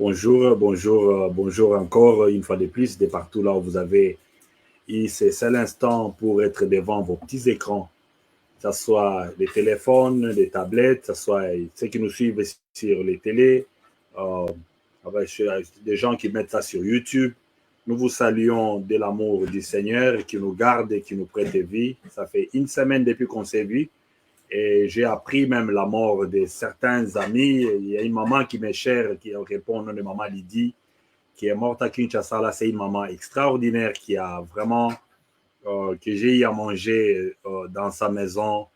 Bonjour encore une fois de plus, de partout là où vous avez. C'est l'instant pour être devant vos petits écrans, que ce soit les téléphones, les tablettes, que ce soit ceux qui nous suivent sur les télés, euh, des gens qui mettent ça sur YouTube. Nous vous saluons de l'amour du Seigneur qui nous garde et qui nous prête vie. Ça fait une semaine depuis qu'on s'est vu. Et j'ai appris même la mort de certains amis. Il y a une maman qui m'est chère, qui répond au nom de maman Lydie, qui est morte à Kinshasa. Là, c'est une maman extraordinaire qui a vraiment, que j'ai eu à manger dans sa maison.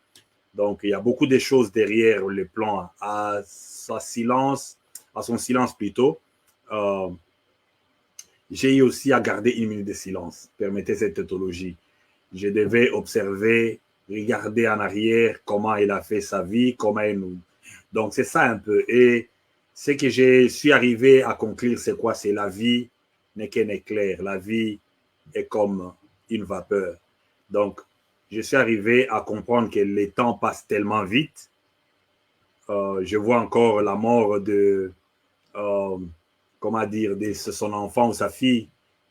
Donc, il y a beaucoup de choses derrière le plan. À son silence plutôt, j'ai eu aussi à garder une minute de silence. Permettez cette tautologie. Je devais observer, regarder en arrière comment il a fait sa vie, comment il nous... Donc, c'est ça un peu. Et ce que je suis arrivé à conclure, c'est quoi? C'est la vie n'est qu'un éclair. La vie est comme une vapeur. Donc, je suis arrivé à comprendre que le temps passe tellement vite. Je vois encore la mort de, de son enfant ou sa fille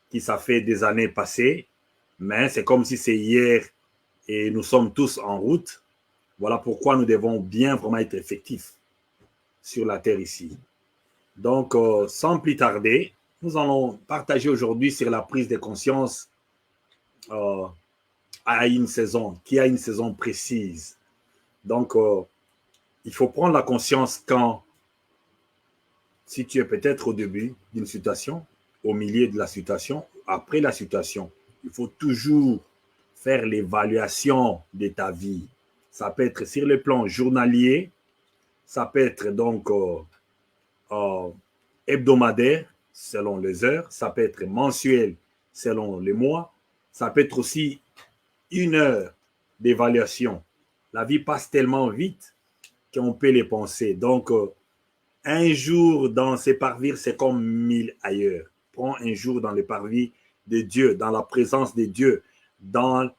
qui ça fait des années passées. Mais c'est comme si c'est hier et nous sommes tous en route. Voilà pourquoi nous devons bien vraiment être effectifs sur la terre ici. Donc, sans plus tarder, nous allons partager aujourd'hui sur la prise de conscience à une saison, qui a une saison précise. Donc, il faut prendre la conscience quand, si tu es peut-être au début d'une situation, au milieu de la situation, après la situation, il faut toujours faire l'évaluation de ta vie. Ça peut être sur le plan journalier, ça peut être donc hebdomadaire, selon les heures, ça peut être mensuel, selon les mois, ça peut être aussi une heure d'évaluation. La vie passe tellement vite qu'on peut les penser. Donc, un jour dans ces parvis, c'est comme 1000 ailleurs. Prends un jour dans les parvis de Dieu, dans la présence de Dieu, dans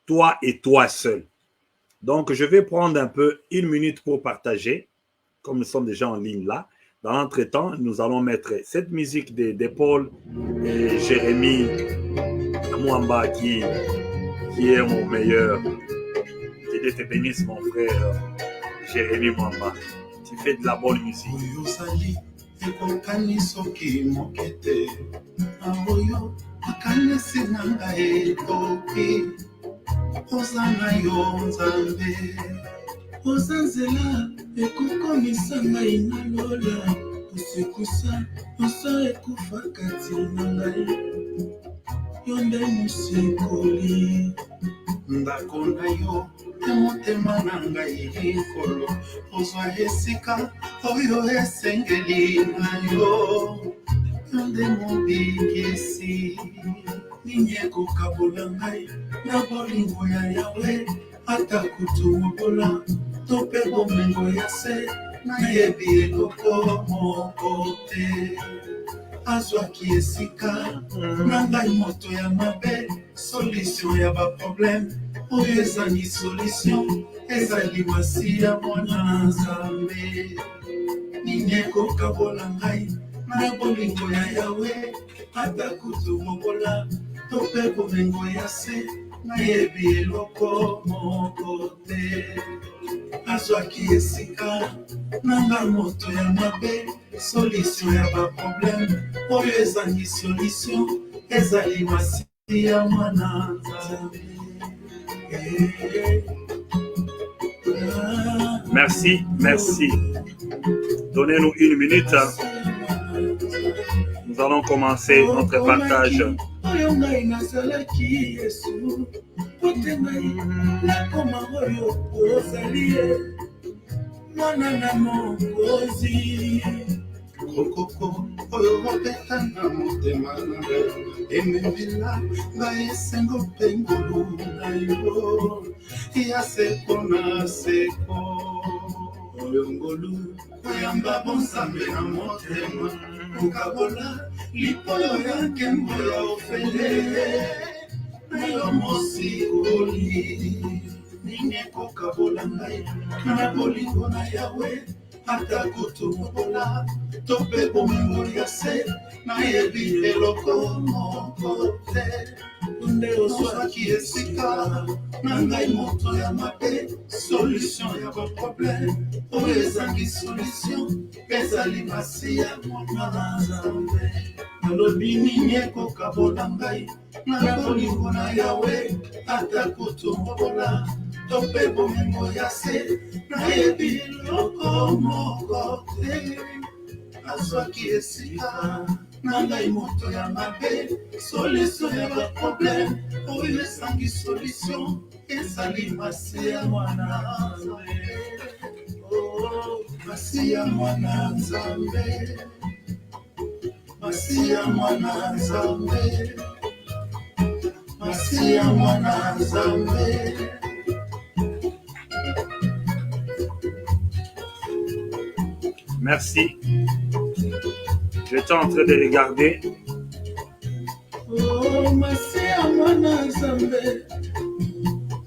toi et toi seul. Donc, je vais prendre un peu une minute pour partager, comme nous sommes déjà en ligne là. Dans l'entretemps, nous allons mettre cette musique d'Paul et Jérémie Mwamba qui est mon meilleur. Que Dieu te bénisse, mon frère Jérémie Mwamba. Tu fais de la bonne musique. Osana yo nzambe osanzela ekokomisa ngai na lola osekusa oso ekufa kati na ngai yo nde mosikoli ndako na yo te motema na ngai likolo ozwa esika oyo esengeli na yo yo nde mobikisi Ninyeko kabola ngai na bolingo ya Yawe ata kutu mokola tope bomengo ya se nayebi eloko moko te azwaki esika na ngai moto ya mabe solution ya baproblème oyo ezali solution ezali masi ya mwana Nzambe Ninyeko kabola ngai na bolingo ya Yawe ata kutu mokola tope bomengo ya se nayebi eloko moko te azwaki esika nanga moto ya mabe solution ya baproblème oyo ezali solution ezali masi ya mwana Nzambe. Merci. Donnez-nous une minute. Nous allons commencer notre partage. Kokoko oyo wapeta na motema na emembila baesengo pengulu na yo ya seko na seko oyo ngolu koyamba bonsambe na motema mukabola lipolo yake mbola ofele na yo mosikoli Ninyeko kabola ngai na bolingo na Yawe ata kutumobola to mpe bomengo ya se nayebi eloko moko te nde ozwaki esika na ngai moto ya mabe solution ya baproblème oyo ezangi solution ezali masi ya mwana na nzambe nalobi nini ekokabola ngai na bolingo na yawe ata kutumobola to mpe bomengo ya se nayebi eloko moko te azwaki esika na ngai moto ya mabe solution ya baproblème oyo esangi solution ezali masi ya mwana nzambe masi ya mwana nzambe masi ya mwana nzambe masi ya mwana nzambe Merci. J'étais en train de regarder. Oh, Masia mwana nzambe.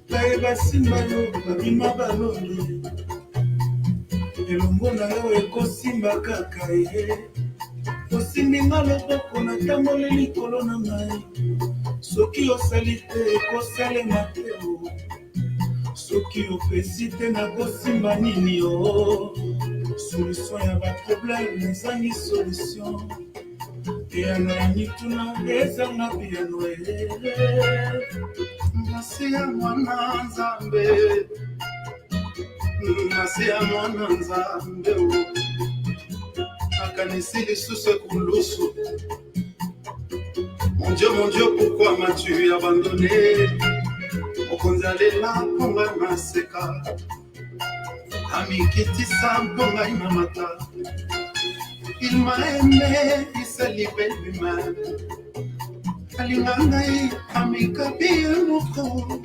Bayeba simba yo babima baloni. Elongo na yo ekosimba kaka ye. Osimbi nga loboko na tamboli likolo na ngai. Soki osali te ekosalema te o. Soki opesi te nakosimba nini yo. Solution ya baproblème ezangi solution piano ya mituna ezanga piano masi ya mwana nzambe masi ya mwana nzambe akanisi lisusu ekulusu mon Dieu pourquoi m'as-tu abandonné okonzi alela mponga naseka amikitisa mponga inamata il m'a aimé il s'est livré lui-même alinga ngai amikabi moko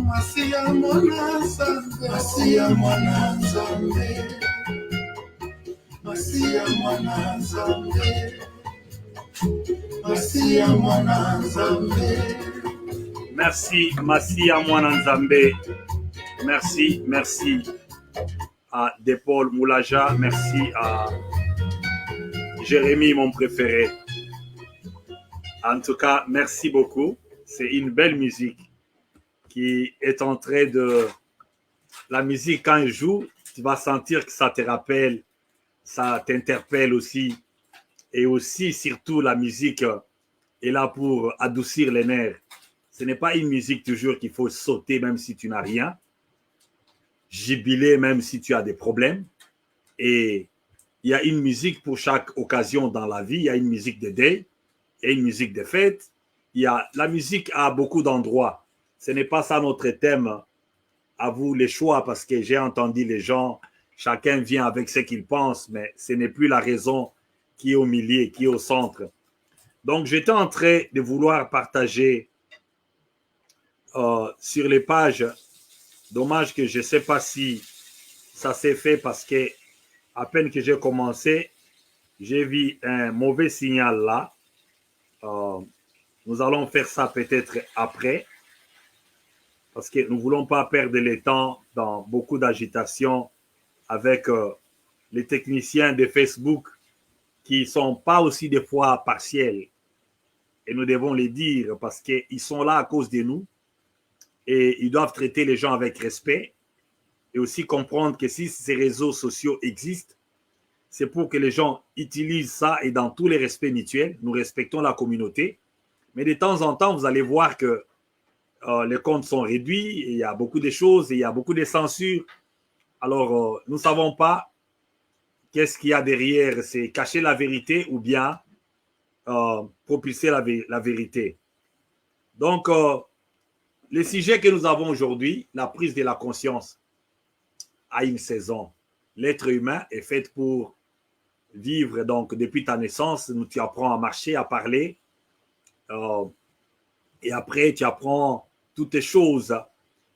masi ya mwana nzambe masi ya mwana nzambe masi ya mwana nzambe masi ya mwana nzambe. Merci masi ya mwana nzambe. Merci à Depol Moulaja, merci à Jérémy, mon préféré. En tout cas, merci beaucoup. C'est une belle musique qui est en train de... La musique, quand elle joue, tu vas sentir que ça te rappelle, ça t'interpelle aussi. Et aussi, surtout, la musique est là pour adoucir les nerfs. Ce n'est pas une musique toujours qu'il faut sauter même si tu n'as rien. Jubiler même si tu as des problèmes. Et il y a une musique pour chaque occasion dans la vie. Il y a une musique de deuil et une musique de fête. La musique à beaucoup d'endroits. Ce n'est pas ça notre thème. À vous les choix, parce que j'ai entendu les gens, chacun vient avec ce qu'il pense, mais ce n'est plus la raison qui est au milieu, qui est au centre. Donc, j'étais en train de vouloir partager sur les pages. Dommage que je ne sais pas si ça s'est fait parce que à peine que j'ai commencé, j'ai vu un mauvais signal là. Nous allons faire ça peut-être après parce que nous ne voulons pas perdre le temps dans beaucoup d'agitation avec les techniciens de Facebook qui ne sont pas aussi des fois partiels. Et nous devons les dire parce qu'ils sont là à cause de nous. Et ils doivent traiter les gens avec respect et aussi comprendre que si ces réseaux sociaux existent, c'est pour que les gens utilisent ça et dans tous les respects mutuels, nous respectons la communauté. Mais de temps en temps, vous allez voir que les comptes sont réduits, et il y a beaucoup de choses, et il y a beaucoup de censure. Alors, nous ne savons pas qu'est-ce qu'il y a derrière, c'est cacher la vérité ou bien propulser la vérité. Donc, le sujet que nous avons aujourd'hui, la prise de la conscience, a une saison. L'être humain est fait pour vivre. Donc, depuis ta naissance, tu apprends à marcher, à parler. Et après, tu apprends toutes les choses.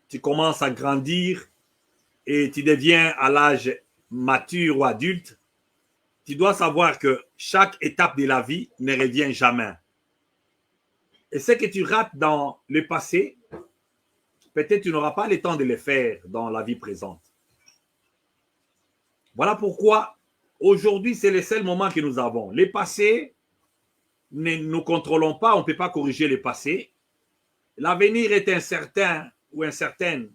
Tu commences à grandir et tu deviens à l'âge mature ou adulte. Tu dois savoir que chaque étape de la vie ne revient jamais. Et ce que tu rates dans le passé, peut-être tu n'auras pas le temps de le faire dans la vie présente. Voilà pourquoi aujourd'hui, c'est le seul moment que nous avons. Les passés, ne nous contrôlons pas, on ne peut pas corriger les passés. L'avenir est incertain ou incertaine.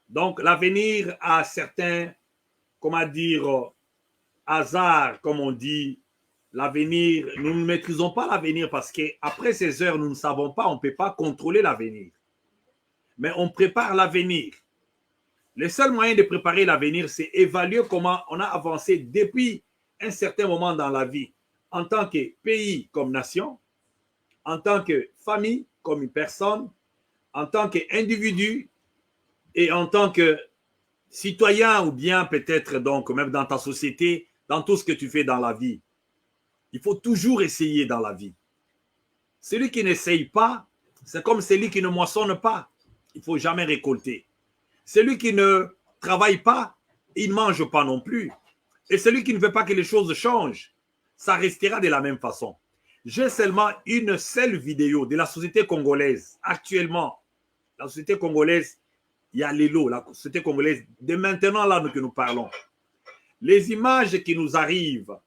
Donc, l'avenir a certains, comment dire, hasard, comme on dit. L'avenir, nous ne maîtrisons pas l'avenir parce qu'après ces heures, nous ne savons pas, on ne peut pas contrôler l'avenir. Mais on prépare l'avenir. Le seul moyen de préparer l'avenir, c'est évaluer comment on a avancé depuis un certain moment dans la vie, en tant que pays comme nation, en tant que famille comme une personne, en tant qu'individu et en tant que citoyen ou bien peut-être donc même dans ta société, dans tout ce que tu fais dans la vie. Il faut toujours essayer dans la vie. Celui qui n'essaye pas, c'est comme celui qui ne moissonne pas. Il ne faut jamais récolter. Celui qui ne travaille pas, il ne mange pas non plus. Et celui qui ne veut pas que les choses changent, ça restera de la même façon. J'ai seulement une seule vidéo de la société congolaise. Actuellement, la société congolaise, il y a les lots, la société congolaise, de maintenant là que nous parlons. Les images qui nous arrivent,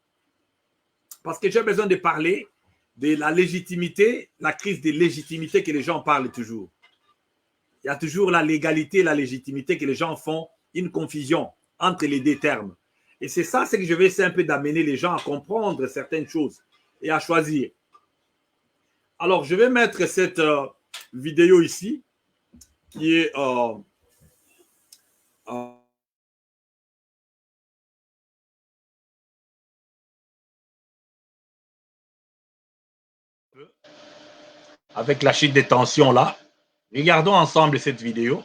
parce que j'ai besoin de parler de la légitimité, la crise de légitimité que les gens parlent toujours. Il y a toujours la légalité et la légitimité que les gens font une confusion entre les deux termes. Et c'est ça, c'est que je vais essayer un peu d'amener les gens à comprendre certaines choses et à choisir. Alors, je vais mettre cette vidéo ici qui est avec la chute des tensions là. Regardons ensemble cette vidéo.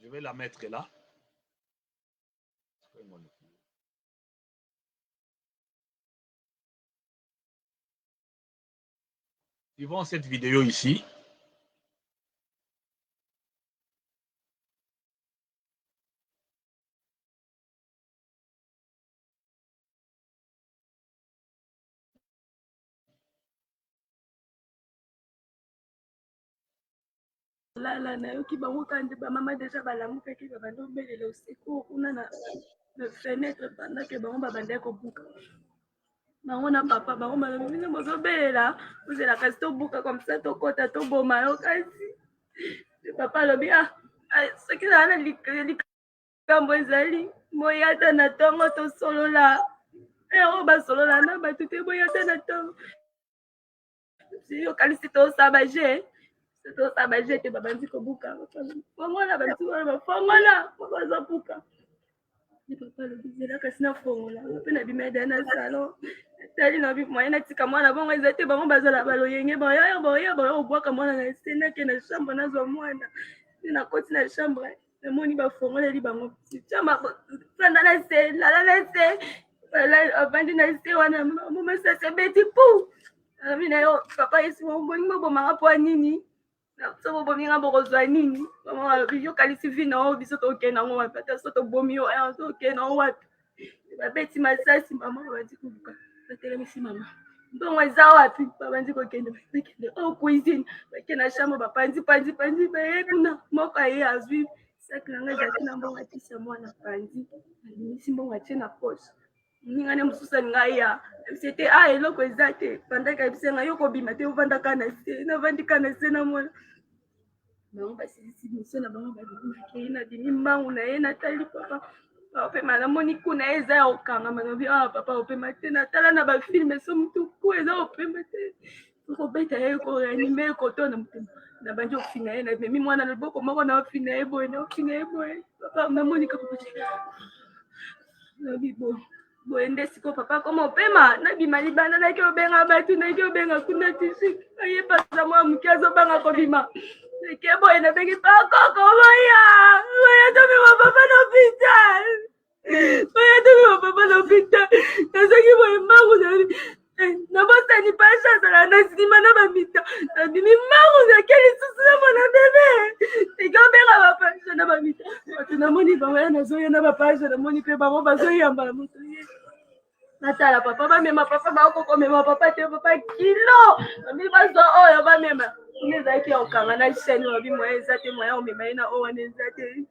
Je vais la mettre là. Suivons cette vidéo ici. lala nayoki bango kandi bamama deja balamukaki babandi obelela usiku kuna na fenêtre pendant ke bango babandaki kobuka bango na papa bango balobi bino bozobelela ozela kasi tobuka comme ça tokota toboma yo kasi papa alobi soki zala na likambo ezali boyata na ntongo tosolola oyo basolola na bato te boyata na ntongo yokalisi tosaba je tosaba je te babandi kobuka fongola bantu wana bafongola bazobuka papa alobi zela kasi nafongola mpe na bimeda na salon tali na moye natika mwana bongo eza te bango bazala baloyenge boya obwaka mwana na se nake na chambre nazwa mwana nakoti na chambre namoni bafongoleli bango fanda na se lala na se avandi na se wana momasase beti pu abi na yo papa esi bolingi bobomaka mpo nini so bobominga bokozwa nini balobi yokalisi vi na o biso tokende yango wapi ata so tobomi yo tokende yango wapi babeti masasi mama babandi koluka batelemisi mama mbongo eza wapi babandi kokende bakende o cuisine bakende na chambre bapandi baye kuna moko aye azwi saki nanga ezalaki na mbongo atisa mwana pandi alimisi mbongo atie na poche ningane mosusu alinga ya bisete eloko eza te pandaki abisenga yo kobima te ovandaka na se navandika na se na mwana bango basilisi miso na bango babimaki nabimi mbangu na ye natali papa opema namoni kuna ye eza ya kokangama nabi papa opema te natala na bafilme so mutuku eza opema te okobeta ye koreanime ye kotona motema na bandi ofina ye namemi mwana na loboko moko na ofina ye boye papa namonika papa nabi boye nde siko papa koma opema nabima libanda naki obenga bato naki obenga kuna tisik ayebasa mwa moke azobanga kobima eke boye nabengi pakoko boya tomema papa na hôpital nazoki boye mbangu nabosani pasha azala na nsima na bamita nabimi mbangu nake lisusu na mona bebe eke obenga bapasha na bamita bato namoni bango ya nazoya na bapasha namoni mpe bango bazoyambala moto ye natala papa bamema papa bakokomema papa te papa kilo bamili bazwa oyo bamema ezalaki ya kokanga na chaîne wabi moya eza te moya omema ye na o wana eza te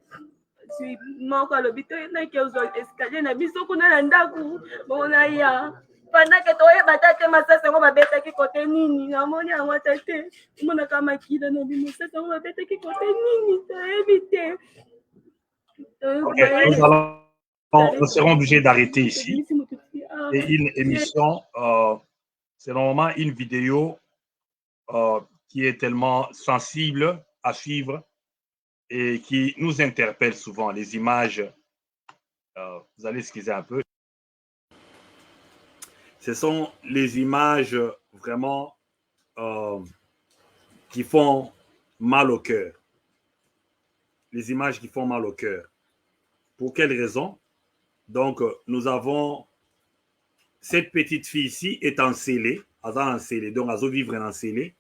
moko alobi toyinaki ozwa escalier na biso kuna na ndako bongo na ya pandake toyeba ta te masasi yango babetaki kote nini namoni yango ta te omonaka makila na bi masasi yango babetaki kote nini toyebi te. Nous serons obligés d'arrêter ici. C'est une émission, c'est normalement une vidéo qui est tellement sensible à suivre et qui nous interpelle souvent. Les images, vous allez excuser un peu. Ce sont les images vraiment qui font mal au cœur. Les images qui font mal au cœur. Pour quelle raison? Donc, nous avons cette petite fille ici est encelée, donc elle vivre encelée.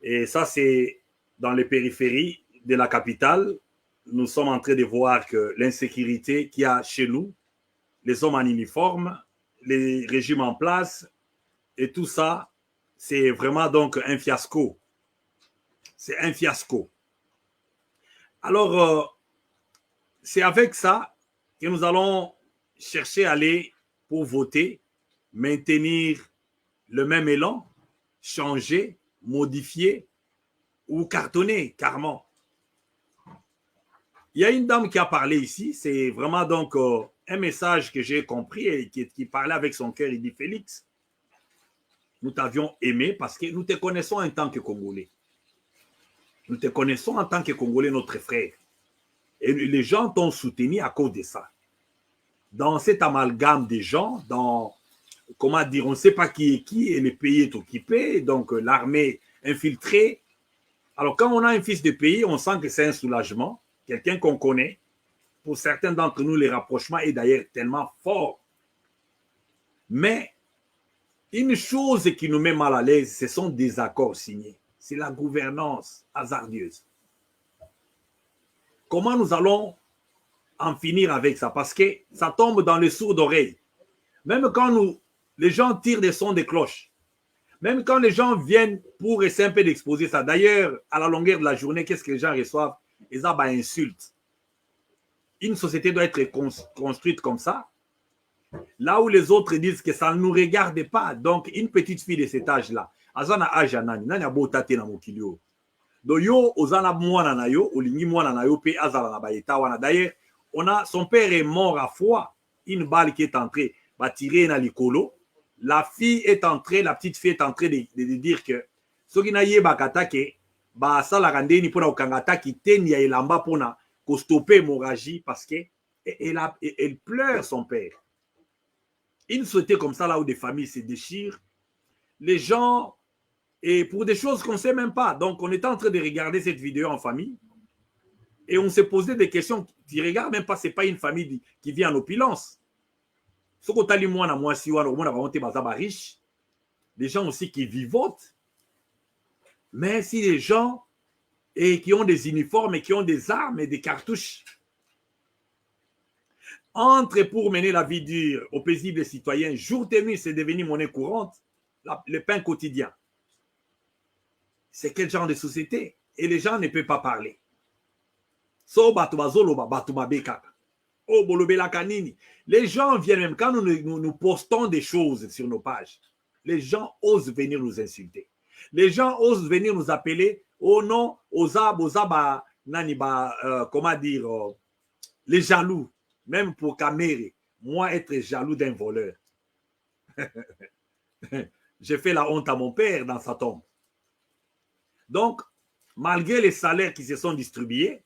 Et ça, c'est dans les périphéries de la capitale. Nous sommes en train de voir que l'insécurité qu'il y a chez nous, les hommes en uniforme, les régimes en place, et tout ça, c'est vraiment donc un fiasco. C'est un fiasco. Alors, c'est avec ça que nous allons chercher à aller pour voter, maintenir le même élan, changer, modifier ou cartonner carrément. Il y a une dame qui a parlé ici, c'est vraiment donc un message que j'ai compris et qui parlait avec son cœur. Il dit: Félix, nous t'avions aimé parce que nous te connaissons en tant que Congolais. Nous te connaissons en tant que Congolais, notre frère. Et les gens t'ont soutenu à cause de ça. Dans cet amalgame des gens, dans, comment dire, on ne sait pas qui est qui et le pays est occupé, donc l'armée infiltrée. Alors quand on a un fils de pays, on sent que c'est un soulagement, quelqu'un qu'on connaît. Pour certains d'entre nous, le rapprochement est d'ailleurs tellement fort. Mais une chose qui nous met mal à l'aise, ce sont des accords signés. C'est la gouvernance hasardeuse. Comment nous allons en finir avec ça? Parce que ça tombe dans les sourdes oreilles. Même quand les gens tirent des sons de cloches, même quand les gens viennent pour essayer un peu d'exposer ça. D'ailleurs, à la longueur de la journée, qu'est-ce que les gens reçoivent? Ils ont des insultes. Une société doit être construite comme ça. Là où les autres disent que ça ne nous regarde pas. Donc, une petite fille de cet âge-là, azana âge nani, nani abo tate na mokilio. Donc, yo, ozana mwana na yo, olingi mwana na yo, pe azala na bayeta wana. D'ailleurs, son père est mort à foi. Une balle qui est entrée, va tirer na likolo. La fille est entrée, la petite fille est entrée de dire que ce qui n'a pas bakatake, ba sala randeni pona okangata ki teni ya elamba pona ko stopper l'hémorragie parce que elle pleure son père. Une société comme ça là où des familles se déchirent, les gens, et pour des choses qu'on ne sait même pas. Donc on est en train de regarder cette vidéo en famille et on s'est posé des questions. Tu regardes même pas, c'est pas une famille qui vit en opulence. Les gens aussi qui vivotent. Mais si les gens qui ont des uniformes et qui ont des armes et des cartouches entrent pour mener la vie dure aux paisibles citoyens, jour et nuit, c'est devenu monnaie courante, le pain quotidien. C'est quel genre de société? Et les gens ne peuvent pas parler. Les gens viennent même quand nous postons des choses sur nos pages. Les gens osent venir nous insulter. Les gens osent venir nous appeler au nom, comment dire, les jaloux. Même pour Kamere, moi être jaloux d'un voleur. J'ai fait la honte à mon père dans sa tombe. Donc, malgré les salaires qui se sont distribués,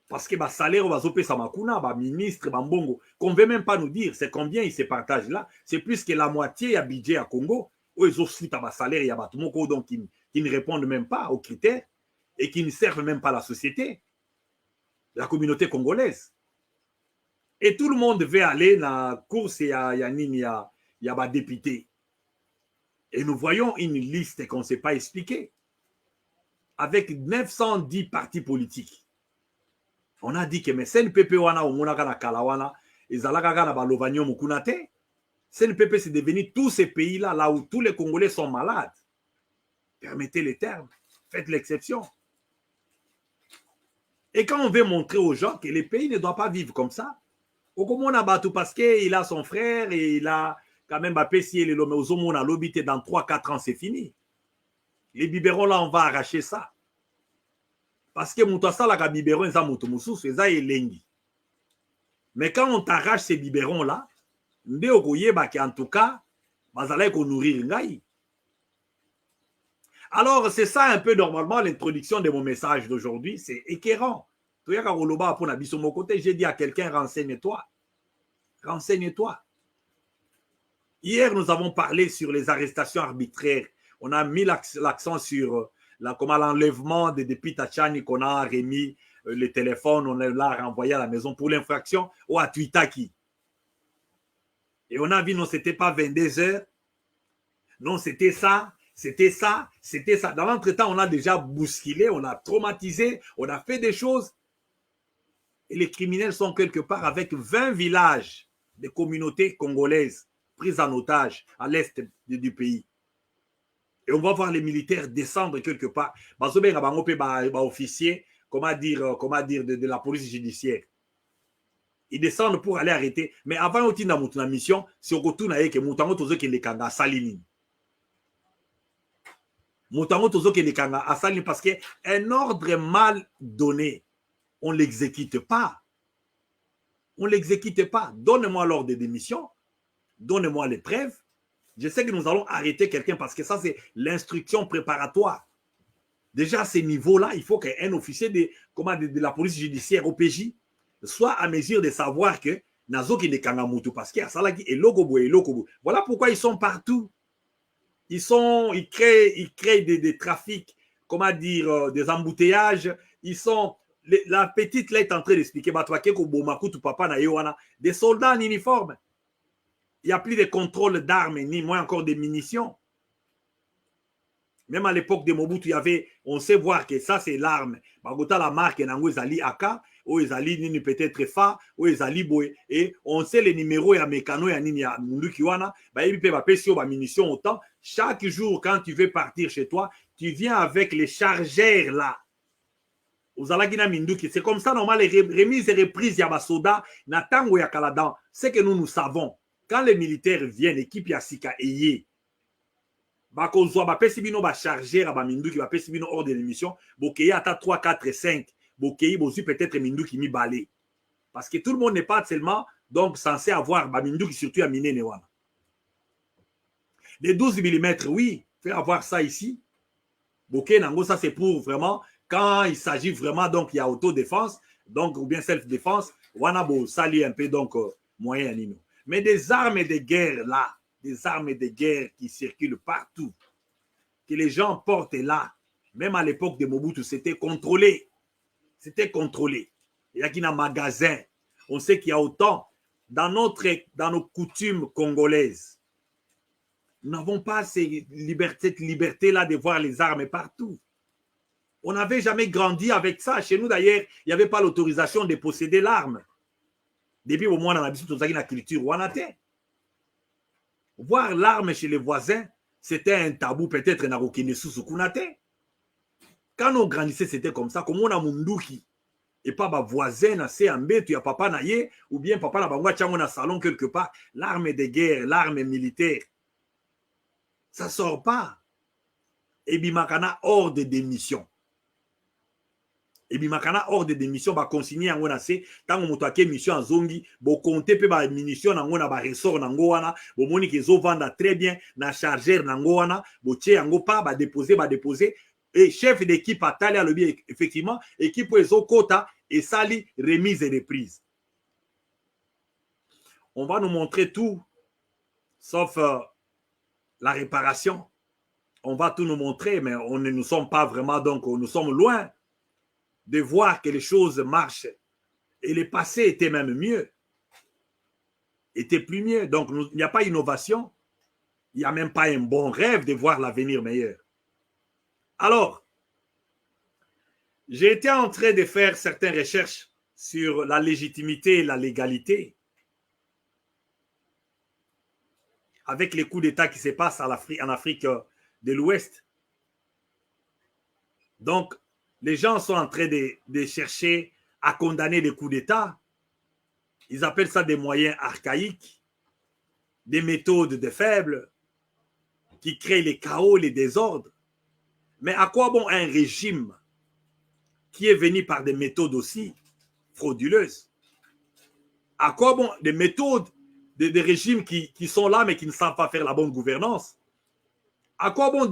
parce que les salaires, on va zoper Samakuna, ministre, Bambongo, qu'on ne veut même pas nous dire, c'est combien ils se partagent là. C'est plus que la moitié à budget à Congo, où ils ont foutu à salaire, il y a Batumoko, donc qui ne répondent même pas aux critères et qui ne servent même pas la société, la communauté congolaise. Et tout le monde veut aller dans la course, il y a des députés. Et nous voyons une liste qu'on ne sait pas expliquer, avec 910 partis politiques. On a dit que mais CNPP wana omonaka na kalawana ezalaka na balovanyo mukunate. CNPP c'est devenu tous ces pays là où tous les Congolais sont malades. Permettez les termes. Faites l'exception. Et quand on veut montrer aux gens que les pays ne doivent pas vivre comme ça, au comment on a battu parce qu'il a son frère et il a quand même apprécié les lots, mais on a l'obité dans 3-4 ans, c'est fini. Les biberons là, on va arracher ça. Parce que Moutassa, la biberon, ils ont lengi. Mais quand on t'arrache ces biberons là, en tout cas, on nourrir ngai. Alors, c'est ça un peu normalement l'introduction de mon message d'aujourd'hui. C'est écœurant. J'ai dit à quelqu'un, renseigne-toi. Renseigne-toi. Hier, nous avons parlé sur les arrestations arbitraires. On a mis l'accent sur l'enlèvement de depuis Tachani qu'on a remis les téléphones, on l'a renvoyé à la maison pour l'infraction ou à Tuitaki. Et on a vu, non, c'était pas 22 heures. Non, c'était ça. C'était ça, c'était ça. Dans l'entretemps, on a déjà bousculé, on a traumatisé, on a fait des choses. Et les criminels sont quelque part avec 20 villages de communautés congolaises prises en otage à l'est du pays. Et on va voir les militaires descendre quelque part. Officier, comment dire, de la police judiciaire. Ils descendent pour aller arrêter. Mais avant de faire une mission, c'est au retour que Moutango Tozo qui est le Salini. Moutango Tozo qui est le Salini parce qu'un ordre mal donné, on ne l'exécute pas. On ne l'exécute pas. Donnez-moi l'ordre de démission. Donnez-moi les preuves. Je sais que nous allons arrêter quelqu'un parce que ça, c'est l'instruction préparatoire. Déjà, à ce niveau-là, il faut qu'un officier de la police judiciaire OPJ soit à mesure de savoir que Nazoki de Kangamutu parce qu'il y a ça là qui est Logobo et Logobo. Voilà pourquoi ils sont partout. Ils créent des trafics, des embouteillages. Ils sont. La petite là est en train d'expliquer des soldats en uniforme. Il n'y a plus de contrôle d'armes, ni moins encore de munitions. Même à l'époque de Mobutu, on sait voir que ça, c'est l'arme. La marque Ezali Aka, ou Ezali peut-être Fa, ou Ezali Boé. Et on sait les numéros, il y a mécano, il y a Nini, Mundukiwana, il peut pas munitions autant. Chaque jour, quand tu veux partir chez toi, tu viens avec les chargeurs là. C'est comme ça, normalement, les remises et reprises, il y a soda, Natango Yakaladan. C'est que nous savons. Quand les militaires viennent, l'équipe Yassika Eye, bakozwa pesibino ba charger ba minduki ba pesibino hors de l'émission, bokeyi ata 3 4 5, bokeyi bozu peut-être minduki mi balé. Parce que tout le monde n'est pas seulement donc censé avoir ba minduki surtout à minene wana. Les 12 mm, oui, faire avoir ça ici. Bokeyi nango ça c'est pour vraiment quand il s'agit vraiment donc il y a autodéfense, donc ou bien self-défense, wana bo sali un peu donc moyen nino. Mais des armes de guerre là, des armes de guerre qui circulent partout, que les gens portent là, même à l'époque de Mobutu, c'était contrôlé. C'était contrôlé. Il y a qui dans magasin. On sait qu'il y a autant dans nos coutumes congolaises. Nous n'avons pas cette liberté-là de voir les armes partout. On n'avait jamais grandi avec ça. Chez nous, d'ailleurs, il n'y avait pas l'autorisation de posséder l'arme. Depuis au moins, on a vu la culture ouanate. Voir l'arme chez les voisins, c'était un tabou, peut-être Narokine Susukunate. Quand on grandissait, c'était comme ça. Comme on a Munduki. Et pas ma voisin, c'est un bête, tu as papa naïe, ou bien papa n'a pas un salon quelque part. L'arme de guerre, l'arme militaire, ça ne sort pas. Et bimakana hors de démission. Et bimakana hors de démission va consigner en onase tant on toque mission en zongi bo compter pe ba munition en ona ba ressort nango wana bo moni ke zo vanda très bien na chargeur nango wana bo tie yango pa ba déposer et chef d'équipe a tali à lobby effectivement équipe ezo kota et sali remise et reprise. On va nous montrer tout sauf la réparation. On va tout nous montrer mais on ne nous sommes pas vraiment donc nous sommes loin de voir que les choses marchent. Et le passé était même mieux. Était plus mieux. Donc, il n'y a pas d'innovation. Il n'y a même pas un bon rêve de voir l'avenir meilleur. Alors, j'ai été en train de faire certaines recherches sur la légitimité et la légalité avec les coups d'État qui se passent en Afrique de l'Ouest. Donc, les gens sont en train de chercher à condamner les coups d'État. Ils appellent ça des moyens archaïques, des méthodes de faibles qui créent les chaos, les désordres. Mais à quoi bon un régime qui est venu par des méthodes aussi frauduleuses? À quoi bon des méthodes, des régimes qui sont là mais qui ne savent pas faire la bonne gouvernance? À quoi bon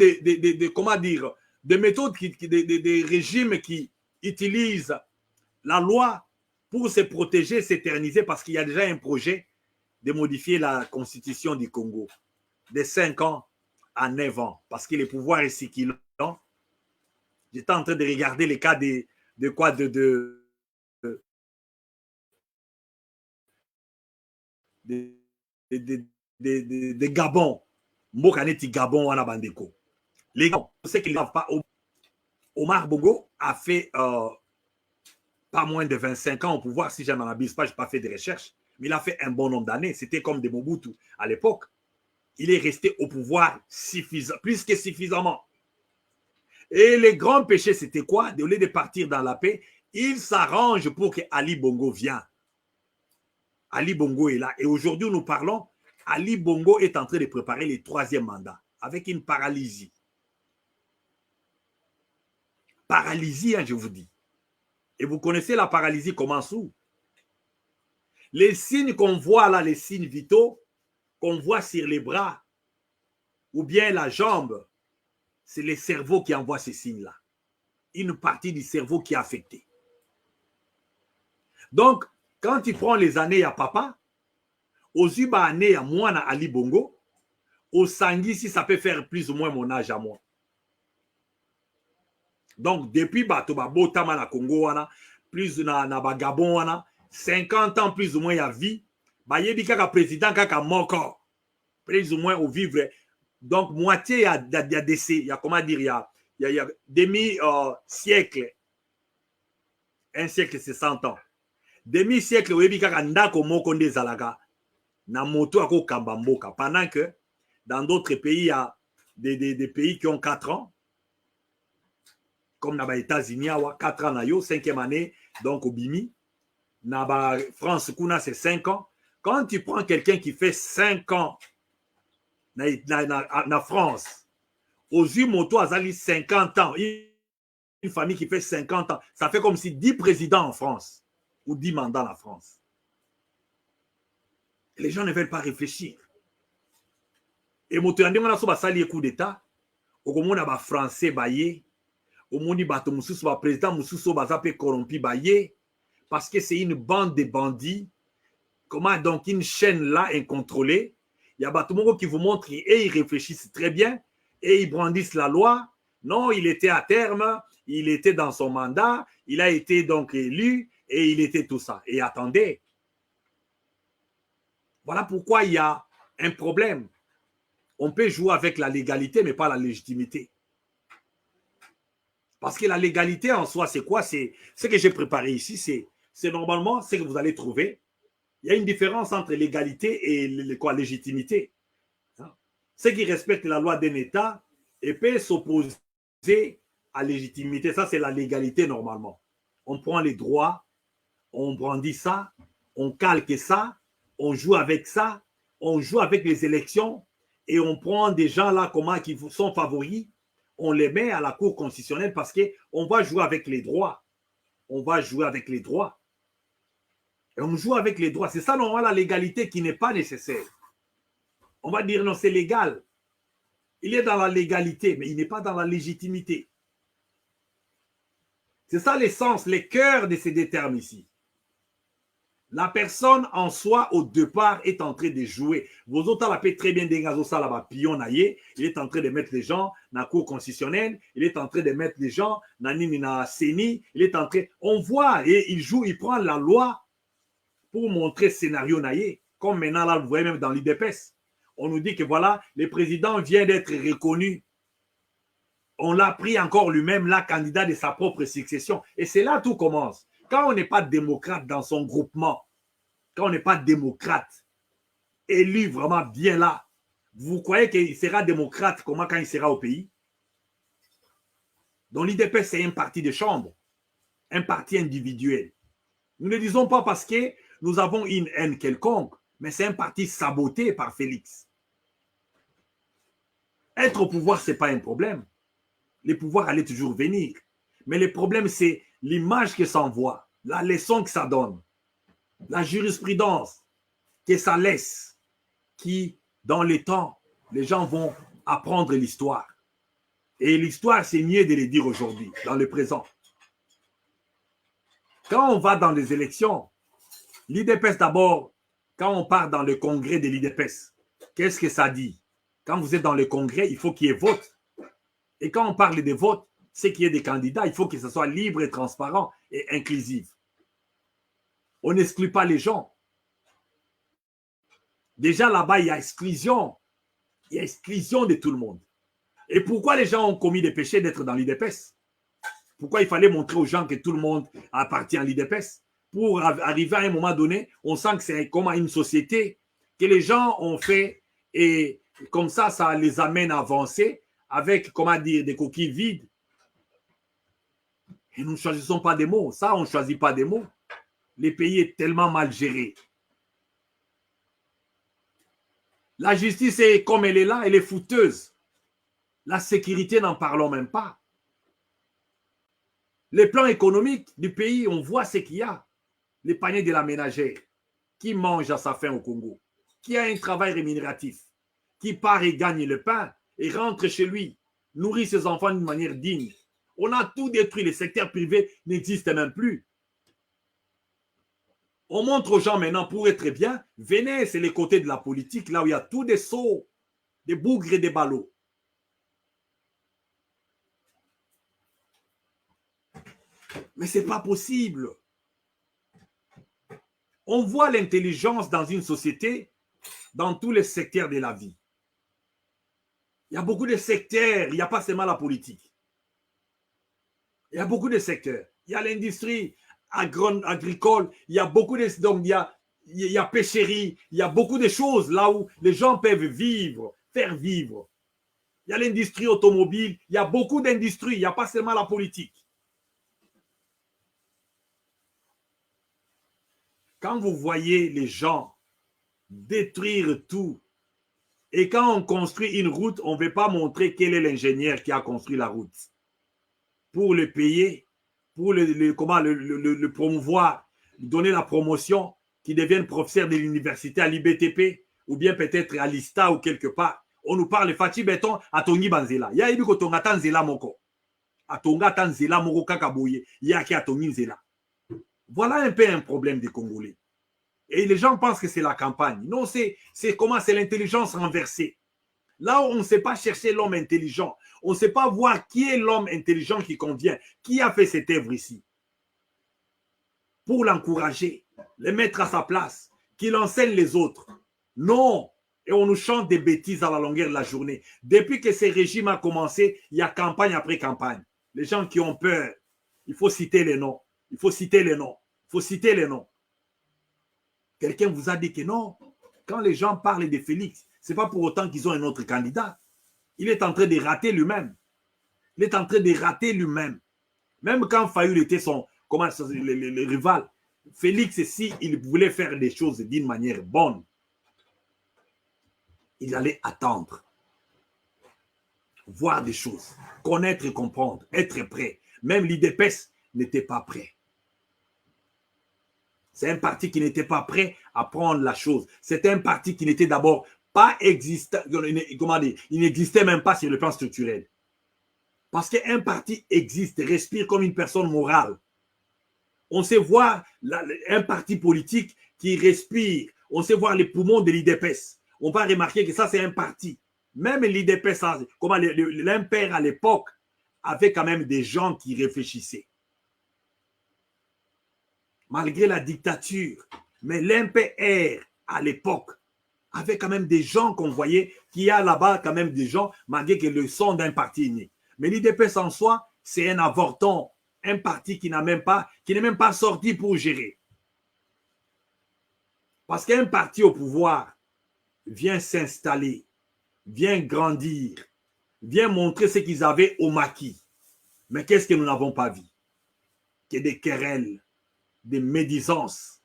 comment dire, des méthodes, des régimes qui utilisent la loi pour se protéger, s'éterniser, parce qu'il y a déjà un projet de modifier la constitution du Congo de 5 ans à 9 ans, parce que les pouvoirs est circulant. J'étais en train de regarder les cas de Gabon. Mokaneti Gabon wana bandeko. Les gens, c'est qu'ils n'ont pas. Omar Bongo a fait pas moins de 25 ans au pouvoir, si je n'en abuse pas, je n'ai pas fait de recherche, mais il a fait un bon nombre d'années. C'était comme des Mobutu à l'époque. Il est resté au pouvoir plus que suffisamment. Et les grands péchés, c'était quoi? Au lieu de partir dans la paix, il s'arrange pour que Ali Bongo vienne. Ali Bongo est là. Et aujourd'hui, nous parlons, Ali Bongo est en train de préparer le 3e mandat avec une paralysie. Paralysie, hein, je vous dis. Et vous connaissez la paralysie commence où? Les signes qu'on voit là, les signes vitaux, qu'on voit sur les bras ou bien la jambe, c'est le cerveau qui envoie ces signes-là. Une partie du cerveau qui est affectée. Donc, quand tu prends les années à papa, aux yeux années à moi, à Ali Bongo, au Sangui, si ça peut faire plus ou moins mon âge à moi. Donc, depuis Botama na Congo, plus na Gabon, 50 ans plus ou moins, il y a vie. Il y a président qui a mort, plus ou moins au vivre. Donc, moitié, il y a décès. Il y a, comment dire, il y a demi-siècle. Un siècle, c'est 100 ans. Demi-siècle, il y a ndako moko nde zalaga. Na moto ako kambamboka. Pendant que dans d'autres pays, il y a des pays qui ont 4 ans. Comme dans les États-Unis, 4 ans, 5e année, donc au Bimi. Dans la France, c'est 5 ans. Quand tu prends quelqu'un qui fait 5 ans en France, aux yeux moto, azali 50 ans, une famille qui fait 50 ans, ça fait comme si 10 présidents en France ou 10 mandats en France. Les gens ne veulent pas réfléchir. Et moto yandi ngana so basali coup d'état, okomona ba français baye, omoni bato mususu ba président mususu baza pe corrompu baye, parce que c'est une bande de bandits. Comment donc une chaîne là incontrôlée? Il y a bato moko qui vous montre et ils réfléchissent très bien et ils brandissent la loi. Non, il était à terme, il était dans son mandat, il a été donc élu et il était tout ça. Et attendez, voilà pourquoi il y a un problème. On peut jouer avec la légalité, mais pas la légitimité. Parce que la légalité en soi, c'est quoi? C'est ce que j'ai préparé ici. C'est normalement ce que vous allez trouver. Il y a une différence entre l'égalité et la légitimité. Ceux qui respectent la loi d'un État et peuvent s'opposer à la légitimité. Ça, c'est la légalité normalement. On prend les droits, on brandit ça, on calque ça, on joue avec ça, on joue avec les élections et on prend des gens là qui sont favoris, on les met à la Cour constitutionnelle parce qu'on va jouer avec les droits. On va jouer avec les droits. Et on joue avec les droits. C'est ça, normalement, la légalité qui n'est pas nécessaire. On va dire non, c'est légal. Il est dans la légalité, mais il n'est pas dans la légitimité. C'est ça l'essence, le cœur de ces deux termes ici. La personne en soi, au départ, est en train de jouer. Vos autres l'appellent très bien Dengazo Salaba Pionnaye. Il est en train de mettre les gens dans la Cour constitutionnelle. Il est en train de mettre les gens dans la CENI. Il est en train. On voit et il joue, il prend la loi pour montrer scénario naïe. Comme maintenant, là, vous voyez même dans l'IDPS. On nous dit que voilà, le président vient d'être reconnu. On l'a pris encore lui-même, là, candidat de sa propre succession. Et c'est là tout commence. Quand on n'est pas démocrate dans son groupement, quand on n'est pas démocrate, élu vraiment bien là, vous croyez qu'il sera démocrate comment quand il sera au pays? Donc l'IDPS, c'est un parti de chambre, un parti individuel. Nous ne le disons pas parce que nous avons une haine quelconque, mais c'est un parti saboté par Félix. Être au pouvoir, ce n'est pas un problème. Les pouvoirs allaient toujours venir. Mais le problème, c'est l'image que ça envoie, la leçon que ça donne, la jurisprudence que ça laisse, qui, dans le temps, les gens vont apprendre l'histoire. Et l'histoire, c'est mieux de le dire aujourd'hui, dans le présent. Quand on va dans les élections, l'IDPS d'abord, quand on part dans le congrès de l'IDPS, qu'est-ce que ça dit? Quand vous êtes dans le congrès, il faut qu'il y ait vote. Et quand on parle de vote, c'est qu'il y ait des candidats, il faut que ce soit libre et transparent et inclusif. On n'exclut pas les gens. Déjà là-bas, il y a exclusion. Il y a exclusion de tout le monde. Et pourquoi les gens ont commis des péchés d'être dans l'IDPS? Pourquoi il fallait montrer aux gens que tout le monde appartient à l'IDPS? Pour arriver à un moment donné, on sent que c'est comme une société que les gens ont fait et comme ça les amène à avancer avec, comment dire, des coquilles vides. Et nous ne choisissons pas des mots. Ça, on ne choisit pas des mots. Le pays est tellement mal géré. La justice est comme elle est là, elle est fouteuse. La sécurité, n'en parlons même pas. Les plans économiques du pays, on voit ce qu'il y a. Les paniers de la ménagère, qui mange à sa faim au Congo, qui a un travail rémunératif, qui part et gagne le pain et rentre chez lui, nourrit ses enfants d'une manière digne. On a tout détruit, les secteurs privés n'existent même plus. On montre aux gens maintenant, pour être bien, venez, c'est les côtés de la politique, là où il y a tous des sots, des bougres et des ballots. Mais ce n'est pas possible. On voit l'intelligence dans une société, dans tous les secteurs de la vie. Il y a beaucoup de secteurs, il n'y a pas seulement la politique. Il y a beaucoup de secteurs. Il y a l'industrie agricole, il y a beaucoup de... Donc, il y a pêcherie, il y a beaucoup de choses là où les gens peuvent vivre, faire vivre. Il y a l'industrie automobile, il y a beaucoup d'industries, il n'y a pas seulement la politique. Quand vous voyez les gens détruire tout, et quand on construit une route, on ne veut pas montrer quel est l'ingénieur qui a construit la route. Pour le payer, pour le promouvoir, donner la promotion, qu'il devienne professeur de l'université à l'IBTP, ou bien peut-être à l'ISTA ou quelque part. On nous parle de Fati Beton à Tongi Banzela. Il y a eu Tonga Tanzela Moko. À Tonga Tanzela Moko Kakaboye. Il y a qui a Tongi Nzela. Voilà un peu un problème des Congolais. Et les gens pensent que c'est la campagne. Non, c'est comment? C'est l'intelligence renversée. Là où on ne sait pas chercher l'homme intelligent, on ne sait pas voir qui est l'homme intelligent qui convient, qui a fait cette œuvre ici. Pour l'encourager, le mettre à sa place, qu'il enseigne les autres. Non. Et on nous chante des bêtises à la longueur de la journée. Depuis que ce régime a commencé, il y a campagne après campagne. Les gens qui ont peur, il faut citer les noms. Il faut citer les noms. Il faut citer les noms. Quelqu'un vous a dit que non. Quand les gens parlent de Félix, ce n'est pas pour autant qu'ils ont un autre candidat. Il est en train de rater lui-même. Il est en train de rater lui-même. Même quand Fayoul était le rival, Félix, s'il voulait faire des choses d'une manière bonne, il allait attendre. Voir des choses, connaître et comprendre, être prêt. Même l'IDPS n'était pas prêt. C'est un parti qui n'était pas prêt à prendre la chose. C'était un parti qui n'était d'abord pas existant. Comment dire? Il n'existait même pas sur le plan structurel. Parce qu'un parti existe, respire comme une personne morale. On sait voir un parti politique qui respire. On sait voir les poumons de l'IDPS. On va remarquer que ça, c'est un parti. Même l'IDPS, l'impère à l'époque, avait quand même des gens qui réfléchissaient. Malgré la dictature, mais l'MPR à l'époque avait quand même des gens qu'on voyait, qu'il y a là-bas quand même des gens, malgré que le son d'un parti est né. Mais l'IDPS en soi, c'est un avorton, un parti qui n'est même pas sorti pour gérer. Parce qu'un parti au pouvoir vient s'installer, vient grandir, vient montrer ce qu'ils avaient au maquis. Mais qu'est-ce que nous n'avons pas vu? Que des querelles, des médisances.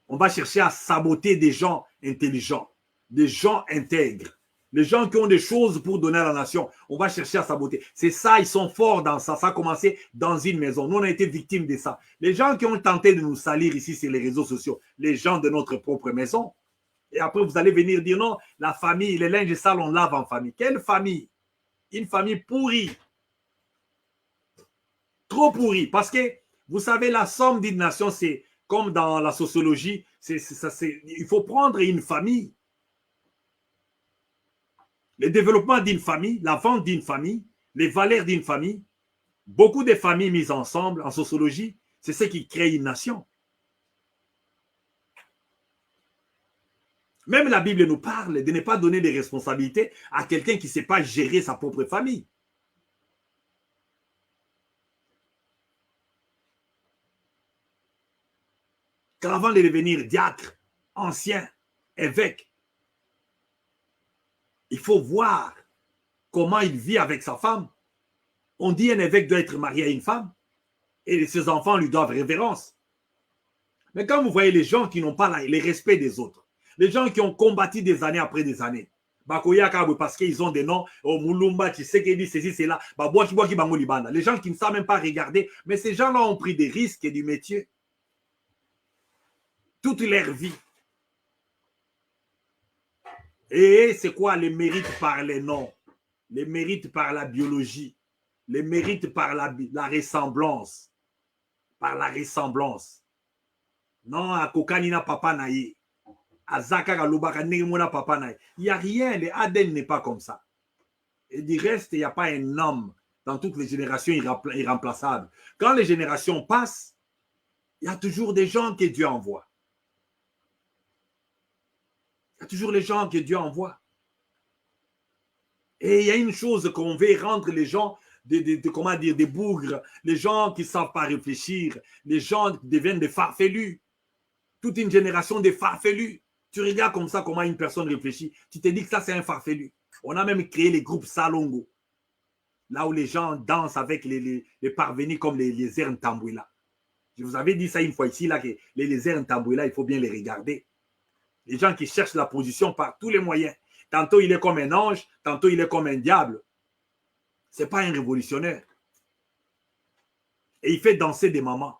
On va chercher à saboter des gens intelligents, des gens intègres, les gens qui ont des choses pour donner à la nation. On va chercher à saboter. C'est ça, ils sont forts dans ça. Ça a commencé dans une maison. Nous, on a été victimes de ça. Les gens qui ont tenté de nous salir ici sur les réseaux sociaux, les gens de notre propre maison. Et après, vous allez venir dire non, la famille, les linges sales, on lave en famille. Quelle famille? Une famille pourrie. Trop pourrie. Parce que, vous savez, la somme d'une nation, c'est comme dans la sociologie, il faut prendre une famille. Le développement d'une famille, la vente d'une famille, les valeurs d'une famille, beaucoup de familles mises ensemble en sociologie, c'est ce qui crée une nation. Même la Bible nous parle de ne pas donner des responsabilités à quelqu'un qui ne sait pas gérer sa propre famille. Qu'avant de devenir diacre, ancien, évêque, il faut voir comment il vit avec sa femme. On dit un évêque doit être marié à une femme et ses enfants lui doivent révérence. Mais quand vous voyez les gens qui n'ont pas le respect des autres, les gens qui ont combattu des années après des années, parce qu'ils ont des noms, Mulumba, tu sais qu'il dit ceci, c'est là, les gens qui ne savent même pas regarder, mais ces gens-là ont pris des risques et du métier toute leur vie. Et c'est quoi les mérites par les noms, les mérites par la biologie, les mérites par la ressemblance, par la ressemblance. Non, à Kokanina papa naïe, à Zakara Lubaka Negmona papa naïe. Il n'y a rien, l'ADN n'est pas comme ça. Et du reste, il n'y a pas un homme dans toutes les générations irremplaçable. Quand les générations passent, il y a toujours des gens que Dieu envoie. Il y a toujours les gens que Dieu envoie. Et il y a une chose qu'on veut rendre les gens, comment dire, des bougres, les gens qui ne savent pas réfléchir, les gens qui deviennent des farfelus. Toute une génération de farfelus. Tu regardes comme ça comment une personne réfléchit. Tu te dis que ça, c'est un farfelu. On a même créé les groupes Salongo. Là où les gens dansent avec les parvenus comme les airs Ntambouila. Je vous avais dit ça une fois ici, là, que les airs Ntambouila, il faut bien les regarder. Les gens qui cherchent la position par tous les moyens. Tantôt, il est comme un ange, tantôt, il est comme un diable. Ce n'est pas un révolutionnaire. Et il fait danser des mamans.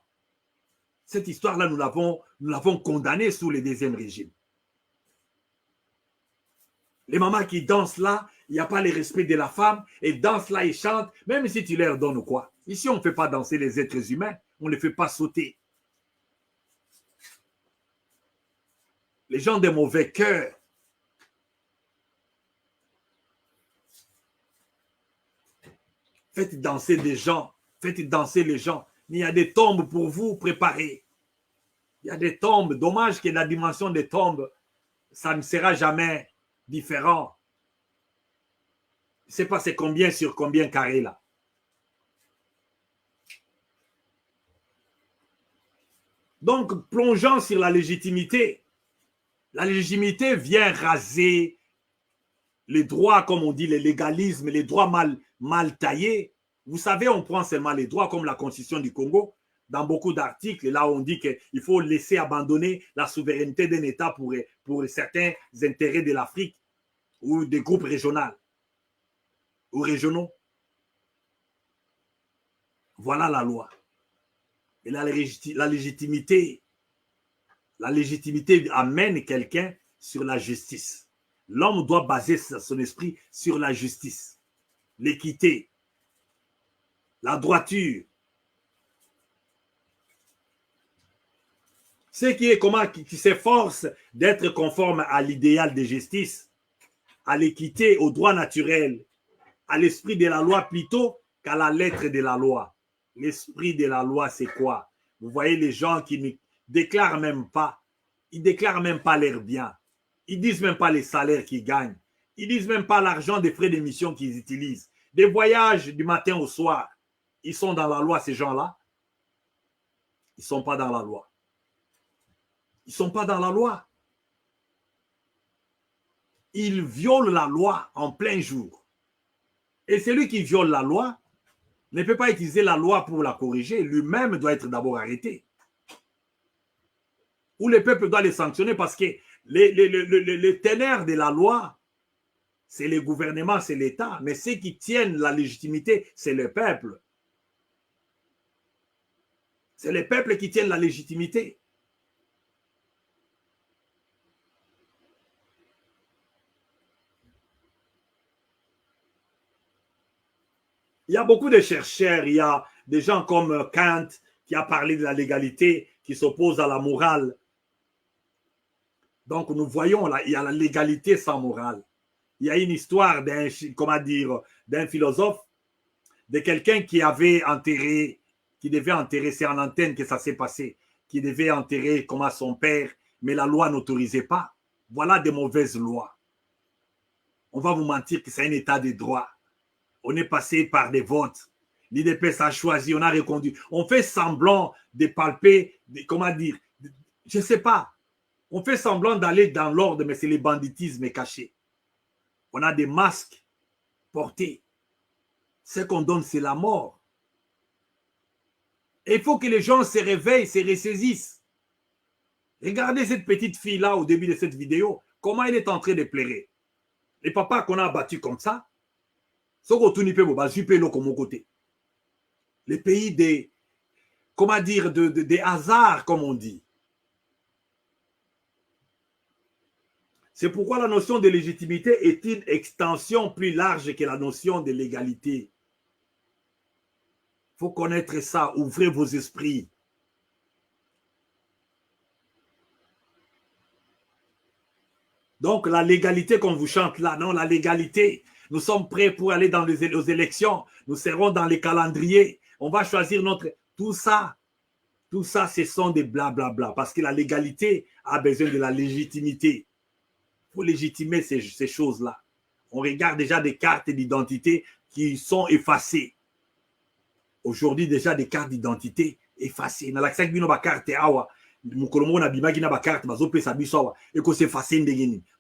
Cette histoire-là, nous l'avons condamnée sous le deuxième régime. Les mamans qui dansent là, il n'y a pas le respect de la femme, et dansent là, ils chantent, même si tu leur donnes quoi. Ici, on ne fait pas danser les êtres humains, on ne les fait pas sauter. Les gens de mauvais cœur. Faites danser des gens, faites danser les gens. Mais il y a des tombes pour vous préparer. Il y a des tombes. Dommage que la dimension des tombes, ça ne sera jamais différent. Je ne sais pas c'est combien sur combien carré là. Donc, plongeant sur la légitimité. La légitimité vient raser les droits, comme on dit, les légalismes, les droits mal taillés. Vous savez, on prend seulement les droits comme la Constitution du Congo. Dans beaucoup d'articles, là, on dit qu'il faut laisser abandonner la souveraineté d'un État pour certains intérêts de l'Afrique ou des groupes régionaux ou régionaux. Voilà la loi. Et la légitimité amène quelqu'un sur la justice. L'homme doit baser son esprit sur la justice, l'équité, la droiture. Ceux qui s'efforcent d'être conformes à l'idéal de justice, à l'équité, au droit naturel, à l'esprit de la loi plutôt qu'à la lettre de la loi. L'esprit de la loi, c'est quoi? Vous voyez les gens qui ne déclarent même pas, ils ne déclarent même pas leurs biens. Ils ne disent même pas les salaires qu'ils gagnent. Ils ne disent même pas l'argent des frais d'émission qu'ils utilisent. Des voyages du matin au soir. Ils sont dans la loi, ces gens-là. Ils ne sont pas dans la loi. Ils ne sont pas dans la loi. Ils violent la loi en plein jour. Et celui qui viole la loi, ne peut pas utiliser la loi pour la corriger. Lui-même doit être d'abord arrêté. Ou le peuple doit les sanctionner parce que les ténèbres de la loi, c'est le gouvernement, c'est l'État. Mais ceux qui tiennent la légitimité, c'est le peuple. C'est le peuple qui tiennent la légitimité. Il y a beaucoup de chercheurs, il y a des gens comme Kant qui a parlé de la légalité, qui s'oppose à la morale. Donc nous voyons là, il y a la légalité sans morale. Il y a une histoire d'un philosophe, de quelqu'un qui avait enterré, qui devait enterrer, c'est en antenne que ça s'est passé, qui devait enterrer comme à son père, mais la loi n'autorisait pas. Voilà des mauvaises lois. On va vous mentir que c'est un état de droit. On est passé par des votes. L'IDPS a choisi, on a reconduit. On fait semblant de palper, je ne sais pas. On fait semblant d'aller dans l'ordre, mais c'est le banditisme caché. On a des masques portés. Ce qu'on donne, c'est la mort. Et il faut que les gens se réveillent, se ressaisissent. Regardez cette petite fille-là au début de cette vidéo. Comment elle est en train de pleurer. Les papas qu'on a abattus comme ça, les pays des, des hasards, comme on dit. C'est pourquoi la notion de légitimité est une extension plus large que la notion de légalité. Il faut connaître ça, ouvrez vos esprits. Donc la légalité qu'on vous chante là, non, la légalité, nous sommes prêts pour aller aux élections, nous serons dans les calendriers, on va choisir notre... Tout ça, ce sont des blablabla, parce que la légalité a besoin de la légitimité. Il faut légitimer ces choses-là. On regarde déjà des cartes d'identité qui sont effacées. Aujourd'hui, déjà des cartes d'identité effacées.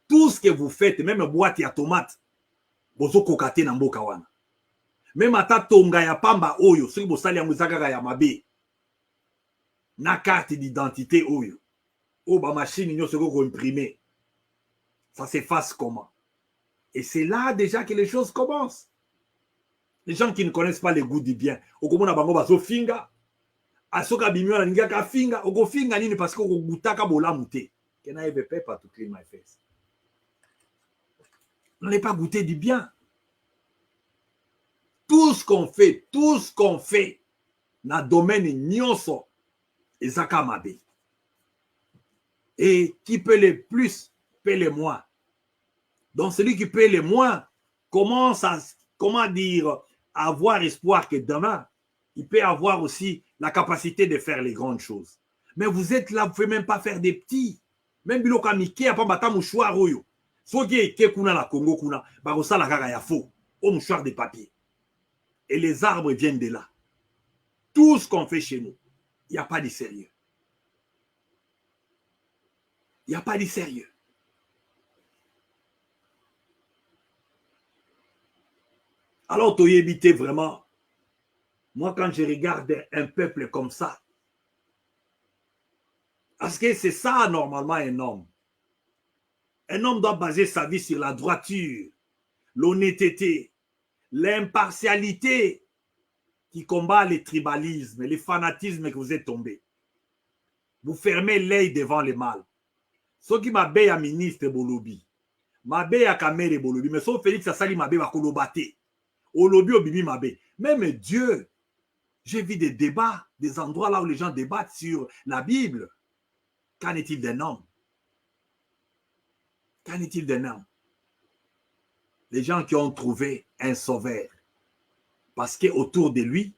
Tout ce que vous faites, même boîte à tomates, même ata tonga ya pamba oyo, soki bosali ya muzaka ya mabe, na carte d'identité oyo, o ba machine nyonso ko imprimer. Ça s'efface comment? Et c'est là déjà que les choses commencent. Les gens qui ne connaissent pas les goûts du bien, okomona bango bazo finga, asoka bimio na ninga ka finga, oko finga nini parce que oko gutaka bolamu te. Can I have a paper to clean my face? On n'est pas goûté du bien. Tout ce qu'on fait, na domaine nyonso, ezaka mabe. Et qui peut le plus, paie le moins. Donc celui qui paie le moins commence à, avoir espoir que demain, il peut avoir aussi la capacité de faire les grandes choses. Mais vous êtes là, vous ne pouvez même pas faire des petits. Même biloka mike, a pas bata mouchoir oyo. Soki ke kuna la Congo kuna, barosa la kaka ya faux, au mouchoir de papier. Et les arbres viennent de là. Tout ce qu'on fait chez nous, il n'y a pas de sérieux. Il n'y a pas de sérieux. Alors, tu éviter vraiment. Moi, quand je regarde un peuple comme ça, parce que c'est ça, normalement, un homme. Un homme doit baser sa vie sur la droiture, l'honnêteté, l'impartialité qui combat les tribalismes, les fanatismes que vous êtes tombés. Vous fermez l'œil devant le mal. Ceux qui m'abeillent à ministre Bolobi, m'abeillent à Kamere Bolobi, mais sauf Félix Assali m'abeille à Kolobate. Olobi Obibi m'abeille. Même Dieu, j'ai vu des débats, des endroits là où les gens débattent sur la Bible. Qu'en est-il d'un homme? Qu'en est-il d'un homme? Les gens qui ont trouvé un sauveur. Parce qu'autour de lui,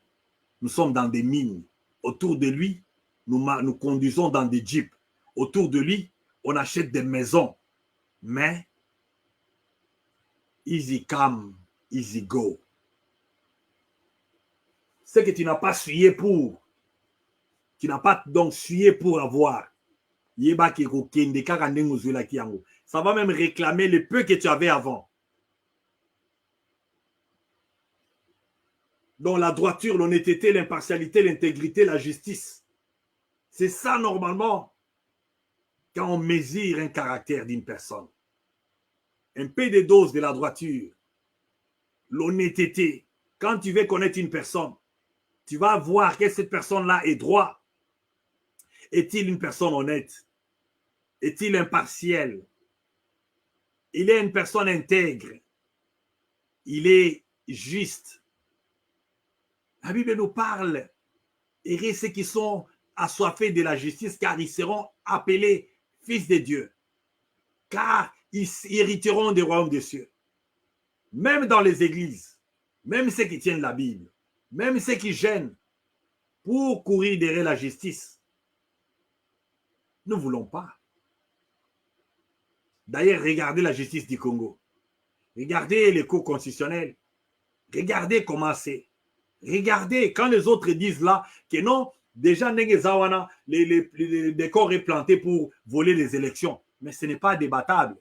nous sommes dans des mines. Autour de lui, nous conduisons dans des jeeps. Autour de lui, on achète des maisons. Mais, easy come, easy go. Ce que tu n'as pas suyé pour, tu n'as pas donc suyé pour avoir. Ça va même réclamer le peu que tu avais avant. Donc la droiture, l'honnêteté, l'impartialité, l'intégrité, la justice. C'est ça normalement quand on mesure un caractère d'une personne. Un peu de dose de la droiture, l'honnêteté. Quand tu veux connaître une personne, tu vas voir que cette personne-là est droite. Est-il une personne honnête? Est-il impartiel? Il est une personne intègre. Il est juste. La Bible nous parle. Et ceux qui sont assoiffés de la justice, car ils seront appelés fils de Dieu. Car ils hériteront des royaumes des cieux. Même dans les églises, même ceux qui tiennent la Bible, même ceux qui gênent pour courir derrière la justice, ne voulons pas. D'ailleurs, regardez la justice du Congo. Regardez les cours constitutionnels. Regardez comment c'est. Regardez, quand les autres disent là que non, déjà, les décors est planté pour voler les élections. Mais ce n'est pas débattable.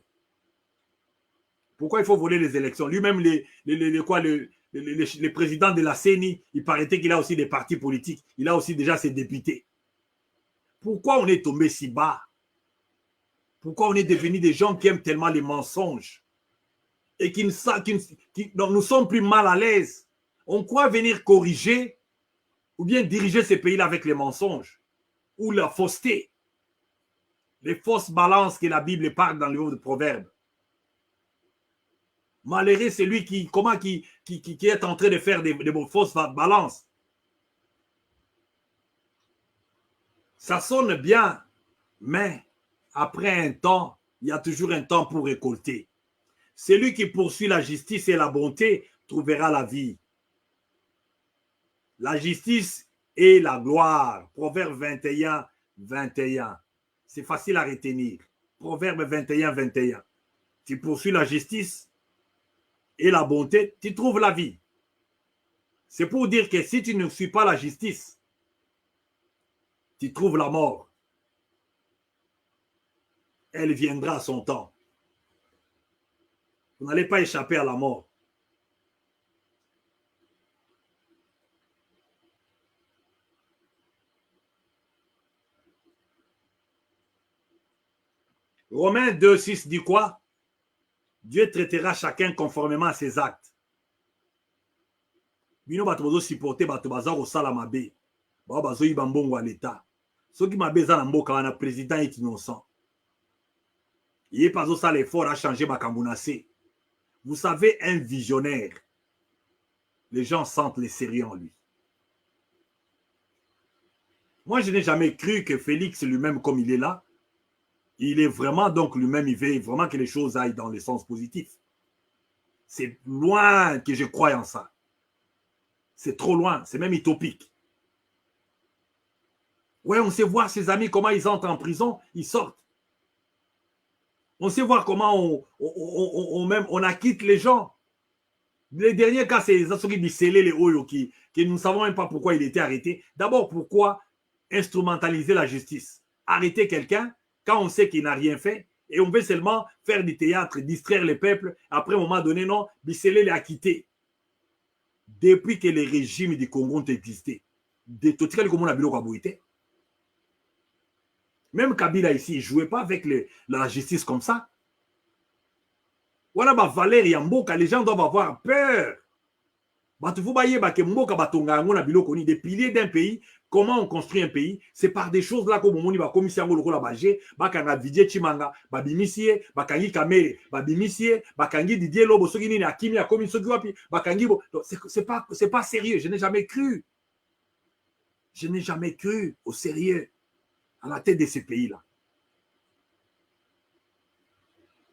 Pourquoi il faut voler les élections? Lui-même, le président de la CENI, il paraît qu'il a aussi des partis politiques. Il a aussi déjà ses députés. Pourquoi on est tombé si bas? Pourquoi on est devenu des gens qui aiment tellement les mensonges et qui nous sommes plus mal à l'aise? On croit venir corriger ou bien diriger ces pays-là avec les mensonges ou la fausseté, les fausses balances que la Bible parle dans le livre de Proverbes. Malheureux celui qui est en train de faire des fausses balances. Ça sonne bien, mais après un temps, il y a toujours un temps pour récolter. Celui qui poursuit la justice et la bonté trouvera la vie. La justice et la gloire. Proverbe 21, 21. C'est facile à retenir. Proverbe 21, 21. Tu poursuis la justice et la bonté, tu trouves la vie. C'est pour dire que si tu ne suis pas la justice, tu trouves la mort. Elle viendra à son temps. Vous n'allez pas échapper à la mort. Romains 2, 6 dit quoi? Dieu traitera chacun conformément à ses actes. Bino bato bozo supporter bato baza kosala mabe. Ba bazo yiba mbongo à l'État. Soki mabe za na mboka wana président est innocent. Il est pas ça l'effort à changer Bakambunase. Vous savez, un visionnaire, les gens sentent les sérieux en lui. Moi, je n'ai jamais cru que Félix lui-même, comme il est là, il est vraiment, donc lui-même, il veut vraiment que les choses aillent dans le sens positif. C'est loin que je croie en ça. C'est trop loin, c'est même utopique. Ouais, on sait voir ses amis, comment ils entrent en prison, ils sortent. On sait voir comment on acquitte les gens. Les derniers cas, c'est ceux qui disent les Oyo qui nous ne savons même pas pourquoi il était arrêté. D'abord, pourquoi instrumentaliser la justice? Arrêter quelqu'un quand on sait qu'il n'a rien fait et on veut seulement faire du théâtre, distraire les peuples. Après, à un moment donné, non, Bissélé l'a quitté. Depuis que les régimes du Congo ont existé, même Kabila ici, il ne jouait pas avec la justice comme ça. Voilà, Valérie Yamboka, les gens doivent avoir peur. Des piliers d'un pays, comment on construit un pays, c'est par des choses là comme on va commissaire la bagé, bakanga Didier Chimanga, babimisie, bakangi Kamere, babimisie, bakangi Didier Lobo, sogini na Kimi a commis soguapi, bakangi c'est pas sérieux, je n'ai jamais cru. Je n'ai jamais cru au sérieux à la tête de ces pays-là.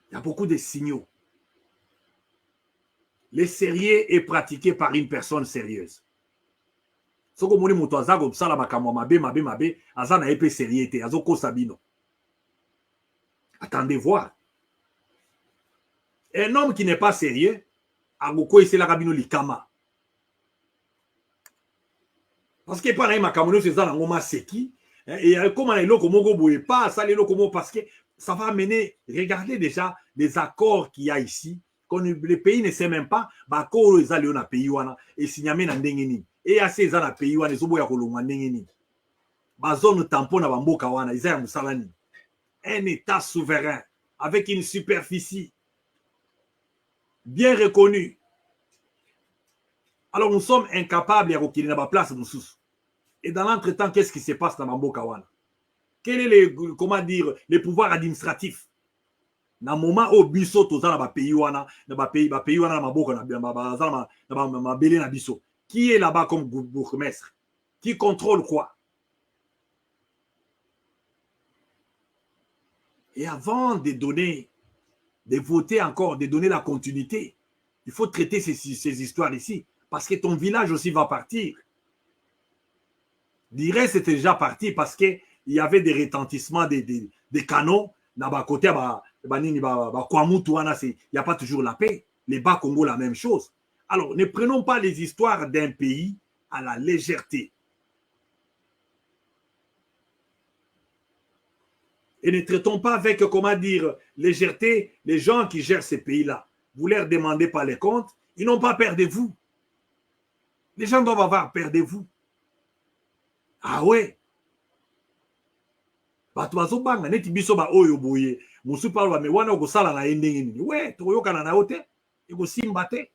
Il y a beaucoup de signaux. Le sérieux est pratiqué par une personne sérieuse. Ce que moni muto aza ko sala makambo mabe aza na épée sérieuté azo ko sabino. Attendez voir. Un homme qui n'est pas sérieux agoko ise la kabino likama. Parce que pas na makambo c'est ça na ngoma seki et comment les loko moko boye pas ça les loko parce que ça va amener, regardez déjà les accords qu'il y a ici. le pays ne sait même pas, bakoro ezali na pays wana, et signamé na ndengeni. Et assez za na pays wana, ezobo ya kolongwa ndengeni. Bazone tampon na bamboka wana, ezaya musalani. Un État souverain, avec une superficie bien reconnue. Alors nous sommes incapables de reculer dans la place de sous. Et dans l'entretemps, qu'est-ce qui se passe dans Bamboka wana? Quel est comment dire, les pouvoirs administratifs? Dans le moment où biso toza na pays wana, na pays wana na maboka na belé na biso. Qui est là-bas comme bourgmestre? Qui contrôle quoi? Et avant de donner, de voter encore, de donner la continuité, il faut traiter ces histoires ici. Parce que ton village aussi va partir. Dirais c'était déjà parti parce qu'il y avait des retentissements des canons. Dans le côté, il n'y a pas toujours la paix. Les Bas Congo, la même chose. Alors, ne prenons pas les histoires d'un pays à la légèreté. Et ne traitons pas avec, comment dire, légèreté les gens qui gèrent ces pays-là. Vous leur demandez pas les comptes, ils n'ont pas peur de vous. Les gens doivent avoir peur de vous. Ah ouais. Bato bazobanga neti biso ba oyo boye musu parwa me wana okosala na endenge nini we toyokana na yote ekosimba te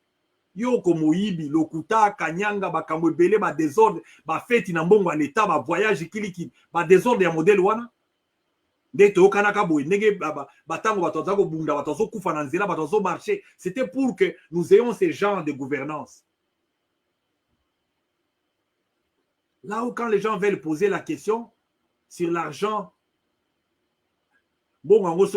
yo ko moyibi lokuta kanyanga bakambo ebele ba désordre ba feti na mbongo ya l'état ba voyage kiliki ba désordre ya modèle wana nde toyokana ka boye ndenge batango bato bazako bunda bato bazokufa na nzela bato bazomarcher. C'était pour que nous ayons ces genres de gouvernance. Là où quand les gens veulent poser la question sur l'argent, bon,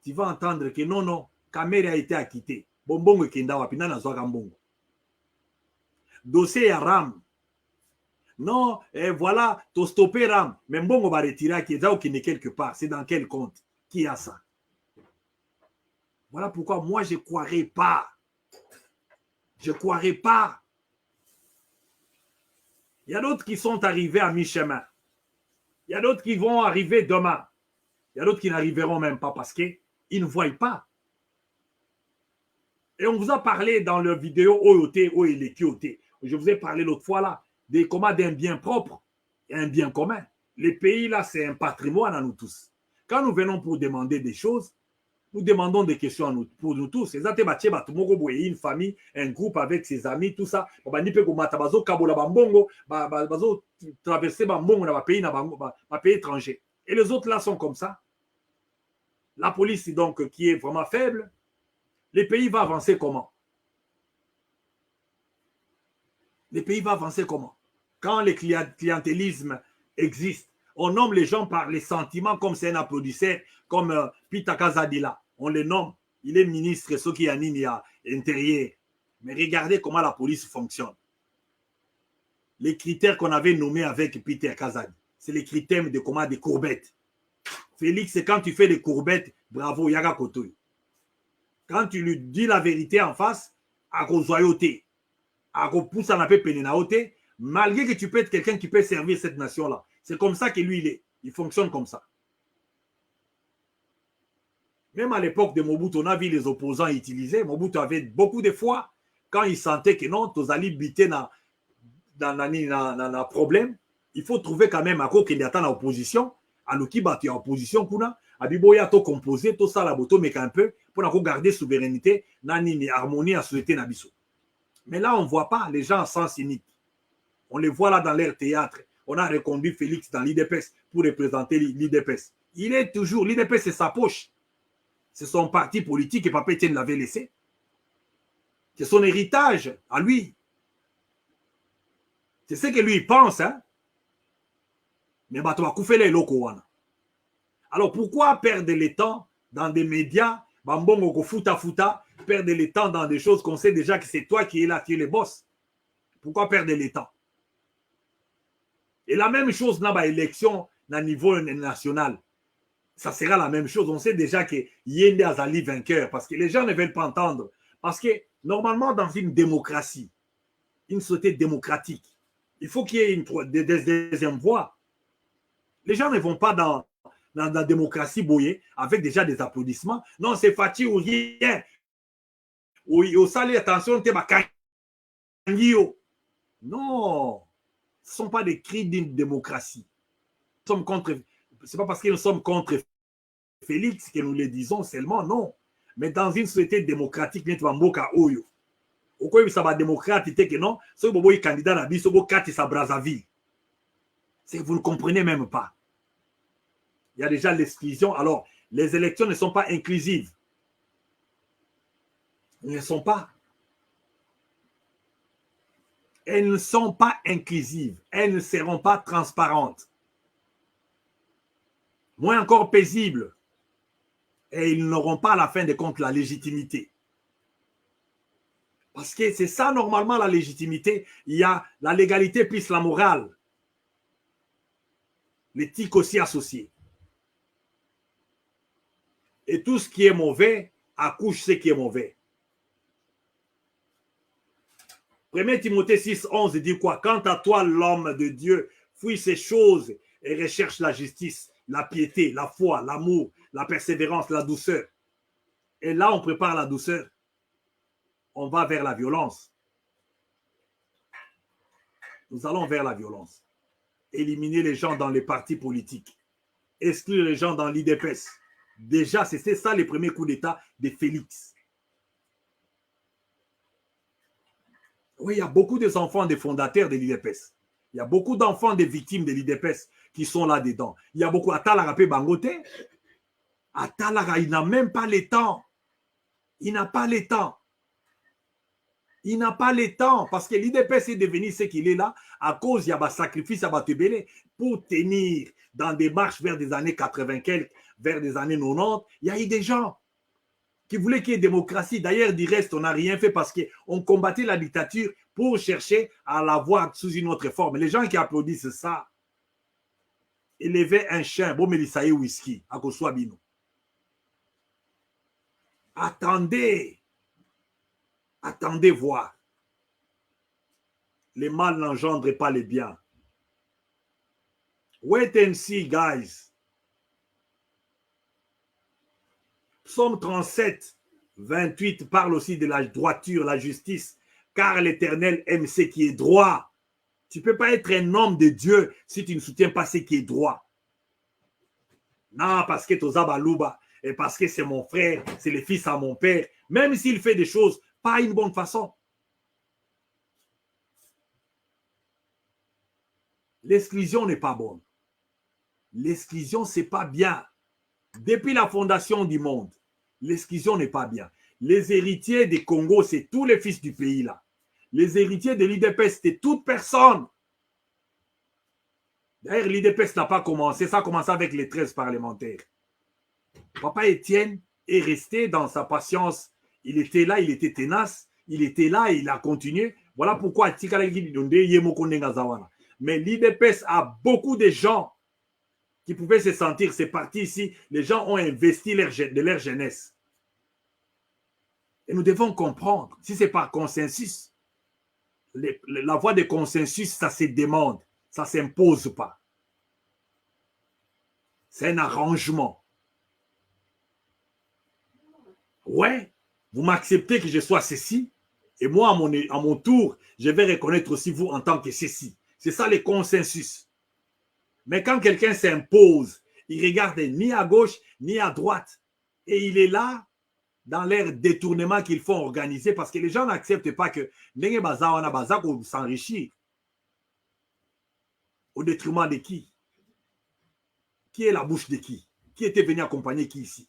tu vas entendre que non, non, Kamere a été acquitté. Bonbongo kenda wapina na zwa kambongo. Dossier à RAM. Non, voilà, tu stoppé RAM. Mais Mbongo va retirer qui est quelque part. C'est dans quel compte? Qui a ça? Voilà pourquoi moi je ne croirais pas. Je ne croirais pas. Il y a d'autres qui sont arrivés à mi-chemin. Il y a d'autres qui vont arriver demain. Il y a d'autres qui n'arriveront même pas parce qu'ils ne voient pas. Et on vous a parlé dans la vidéo OOT, OELEKIOT. Je vous ai parlé l'autre fois là, des communs d'un bien propre et un bien commun. Les pays là, c'est un patrimoine à nous tous. Quand nous venons pour demander des choses, nous demandons des questions pour nous tous. Une famille, un groupe avec ses amis, tout ça. Traverser un pays étranger. Et les autres là sont comme ça. La police donc qui est vraiment faible. Les pays vont avancer comment? Les pays vont avancer comment? Quand le clientélisme existe, on nomme les gens par les sentiments comme c'est un applaudisseur, comme Peter Kazadila. On le nomme, il est ministre, ce qui est à intérieur. Mais regardez comment la police fonctionne. Les critères qu'on avait nommés avec Peter Kazadi, c'est les critères de comment des courbettes. Félix, c'est quand tu fais des courbettes, bravo, Yaga Kotoy. Quand tu lui dis la vérité en face, à Rosoyoté, à Ropoussan à Penenaoté, malgré que tu peux être quelqu'un qui peut servir cette nation-là. C'est comme ça que lui, il est. Il fonctionne comme ça. Même à l'époque de Mobutu, on a vu les opposants utiliser. Mobutu avait beaucoup de fois, quand il sentait que non, tu allais biter dans problème, il faut trouver quand même à quoi qu'il y a dans l'opposition. À l'Okiba, tu es en opposition, kuna. À Biboya, tu composé, tout ça, la boto, mais un peu, pour garder souveraineté, nani, harmonie à société, nabiso. Mais là, on ne voit pas les gens sans cynique. On les voit là dans leur théâtre. On a reconduit Félix dans l'IDPS pour représenter l'IDPS. Il est toujours, l'IDPS, c'est sa poche. C'est son parti politique et Papa Etienne l'avait laissé. C'est son héritage à lui. C'est ce que lui pense. Hein? Mais bah, tu vas couper les locaux. Alors pourquoi perdre le temps dans des médias, bambongo futa, perdre le temps dans des choses qu'on sait déjà que c'est toi qui es là, qui es le boss? Pourquoi perdre le temps? Et la même chose dans l'élection à niveau national. Ça sera la même chose. On sait déjà que Yende Azali vainqueur parce que les gens ne veulent pas entendre. Parce que normalement, dans une démocratie, une société démocratique, il faut qu'il y ait une deuxième voie. Les gens ne vont pas dans la démocratie boyée, avec déjà des applaudissements. Non, c'est Fatih ou rien. Oui, au salaire, attention, t'es ma non, ce ne sont pas des cris d'une démocratie. Nous sommes contre, c'est pas parce que nous sommes contre Félix que nous le disons seulement, non. Mais dans une société démocratique, nous sommes Mboka Oyo. Pourquoi ça va démocrate, que non, ce que candidat à Biso, c'est Brazzaville. Vous ne comprenez même pas. Il y a déjà l'exclusion. Alors, les élections ne sont pas inclusives. Elles ne sont pas. Elles ne sont pas inclusives. Elles ne seront pas transparentes. Moins encore paisibles. Et ils n'auront pas à la fin de compte la légitimité. Parce que c'est ça normalement la légitimité. Il y a la légalité plus la morale. L'éthique aussi associée. Et tout ce qui est mauvais accouche ce qui est mauvais. 1 Timothée 6, 11 dit quoi? Quant à toi, l'homme de Dieu, fuis ces choses et recherche la justice, la piété, la foi, l'amour, la persévérance, la douceur. Et là, on prépare la douceur. On va vers la violence. Nous allons vers la violence. Éliminer les gens dans les partis politiques. Exclure les gens dans l'IDPS. Déjà, c'était ça les premiers coups d'État de Félix. Oui, il y a beaucoup d'enfants des fondateurs de l'IDPS. Il y a beaucoup d'enfants des victimes de l'IDPS qui sont là-dedans. Il y a beaucoup. Atalara Pe Bangote. Atalara, il n'a même pas le temps. Il n'a pas le temps. Il n'a pas le temps parce que l'IDPS est devenu ce qu'il est là à cause il y a un sacrifice à Batebele pour tenir dans des marches vers des années 80 quelques, vers des années 90. Il y a eu des gens qui voulaient qu'il y ait démocratie. D'ailleurs, du reste, on n'a rien fait parce qu'on combattait la dictature pour chercher à la voir sous une autre forme. Les gens qui applaudissent ça, élever un chien, bon Mélissaï whisky, à Koswabino. Attendez. Attendez voir. Les mal n'engendrent pas les biens. Wait and see, guys. Psaume 37, 28 parle aussi de la droiture, la justice, car l'Éternel aime ce qui est droit. Tu ne peux pas être un homme de Dieu si tu ne soutiens pas ce qui est droit. Non, parce que Toza Balouba, et parce que c'est mon frère, c'est le fils à mon père, même s'il fait des choses pas une bonne façon. L'exclusion n'est pas bonne. L'exclusion, c'est pas bien. Depuis la fondation du monde, l'exclusion n'est pas bien. Les héritiers des Congo, c'est tous les fils du pays là. Les héritiers de l'IDPS, c'était toute personne. D'ailleurs, l'IDPS n'a pas commencé. Ça a commencé avec les 13 parlementaires. Papa Étienne est resté dans sa patience. Il était là, il était tenace. Il était là et il a continué. Voilà pourquoi. Mais l'IDPS a beaucoup de gens qui pouvaient se sentir, c'est parti ici. Les gens ont investi de leur jeunesse. Et nous devons comprendre, si c'est par consensus, la voie de consensus, ça se demande, ça ne s'impose pas. C'est un arrangement. Ouais, vous m'acceptez que je sois ceci, et moi, à mon tour, je vais reconnaître aussi vous en tant que ceci. C'est ça le consensus. Mais quand quelqu'un s'impose, il regarde ni à gauche, ni à droite, et il est là, dans leur détournement qu'ils font organiser, parce que les gens n'acceptent pas que Nenge Baza wana Baza pour s'enrichir. Au détriment de qui? Qui est la bouche de qui? Qui était venu accompagner qui ici?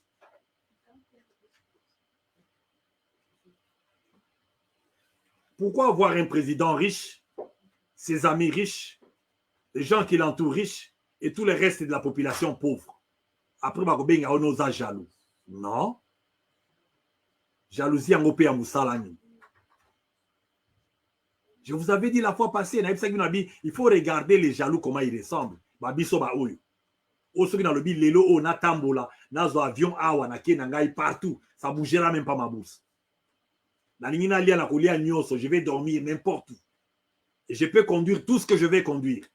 Pourquoi avoir un président riche, ses amis riches, les gens qui l'entourent riches et tout le reste de la population pauvre? Après, Bakobenga on a jaloux. Non. Jalousie en opé à Moussalani. Je vous avais dit la fois passée, il faut regarder les jaloux, comment ils ressemblent. Babiso Baoyo. Osoki dans le bil, lelo o na tambola, nazo avion awa na kenangai partout. Ça bougera même pas ma bourse. La ligne na lia na kolia nyoso, je vais dormir n'importe où. Et je peux conduire tout ce que je vais conduire.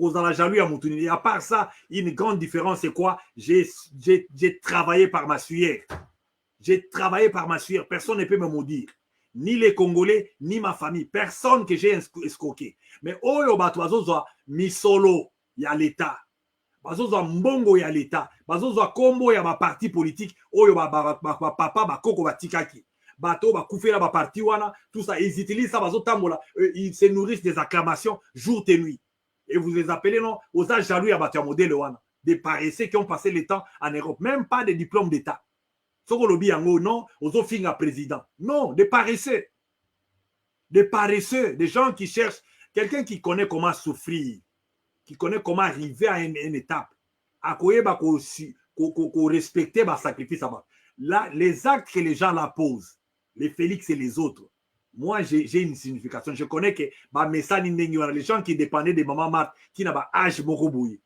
Okozala jaloux à Moutouni. Et à part ça, une grande différence, c'est quoi? J'ai travaillé par ma sueur. J'ai travaillé par ma sueur. Personne ne peut me maudire. Ni les Congolais, ni ma famille. Personne que j'ai escroqué. Mais Oyo Batouazozoa, Misolo, il y a l'État. Bazozoa Mbongo, il y a l'État. Bazozoa Kombo, il y a ma parti politique. Oyo Papa, Bakoko, Batikaki. Bateau, Bakoufela, Baparti, Wana. Tout ça. Ils utilisent ça, Bazotambola. Ils se nourrissent des acclamations jour et nuit. Et vous les appelez, non? Aux âges jaloux, il y a Batia Modèle, Wana. Des paresseux qui ont passé le temps en Europe. Même pas de diplôme d'État. Non, aux finga président. Non, des paresseux. Des paresseux, des gens qui cherchent quelqu'un qui connaît comment souffrir, qui connaît comment arriver à une étape. À quoi respecter le sacrifice. Là, les actes que les gens la posent, les Félix et les autres, moi, j'ai une signification. Je connais que les gens qui dépendaient de Maman Marthe, qui n'ont pas âge Moroboui.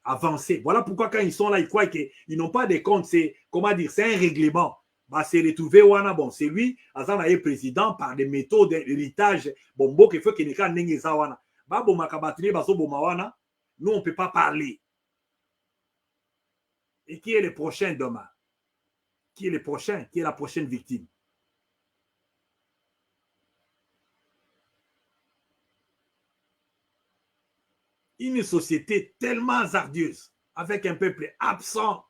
Avancer. Voilà pourquoi quand ils sont là, ils croient qu'ils n'ont pas de compte. C'est, comment dire, c'est un règlement. Bah, c'est retrouvé, bon, c'est lui, Azan est président par des méthodes d'héritage. Bon, bon, qu'il faut qu'il n'y ait qu'un wana. Bah, bon, makabatri, baso, bon, wana. Nous, on ne peut pas parler. Et qui est le prochain demain? Qui est le prochain? Qui est la prochaine victime? Une société tellement hasardeuse, avec un peuple absent,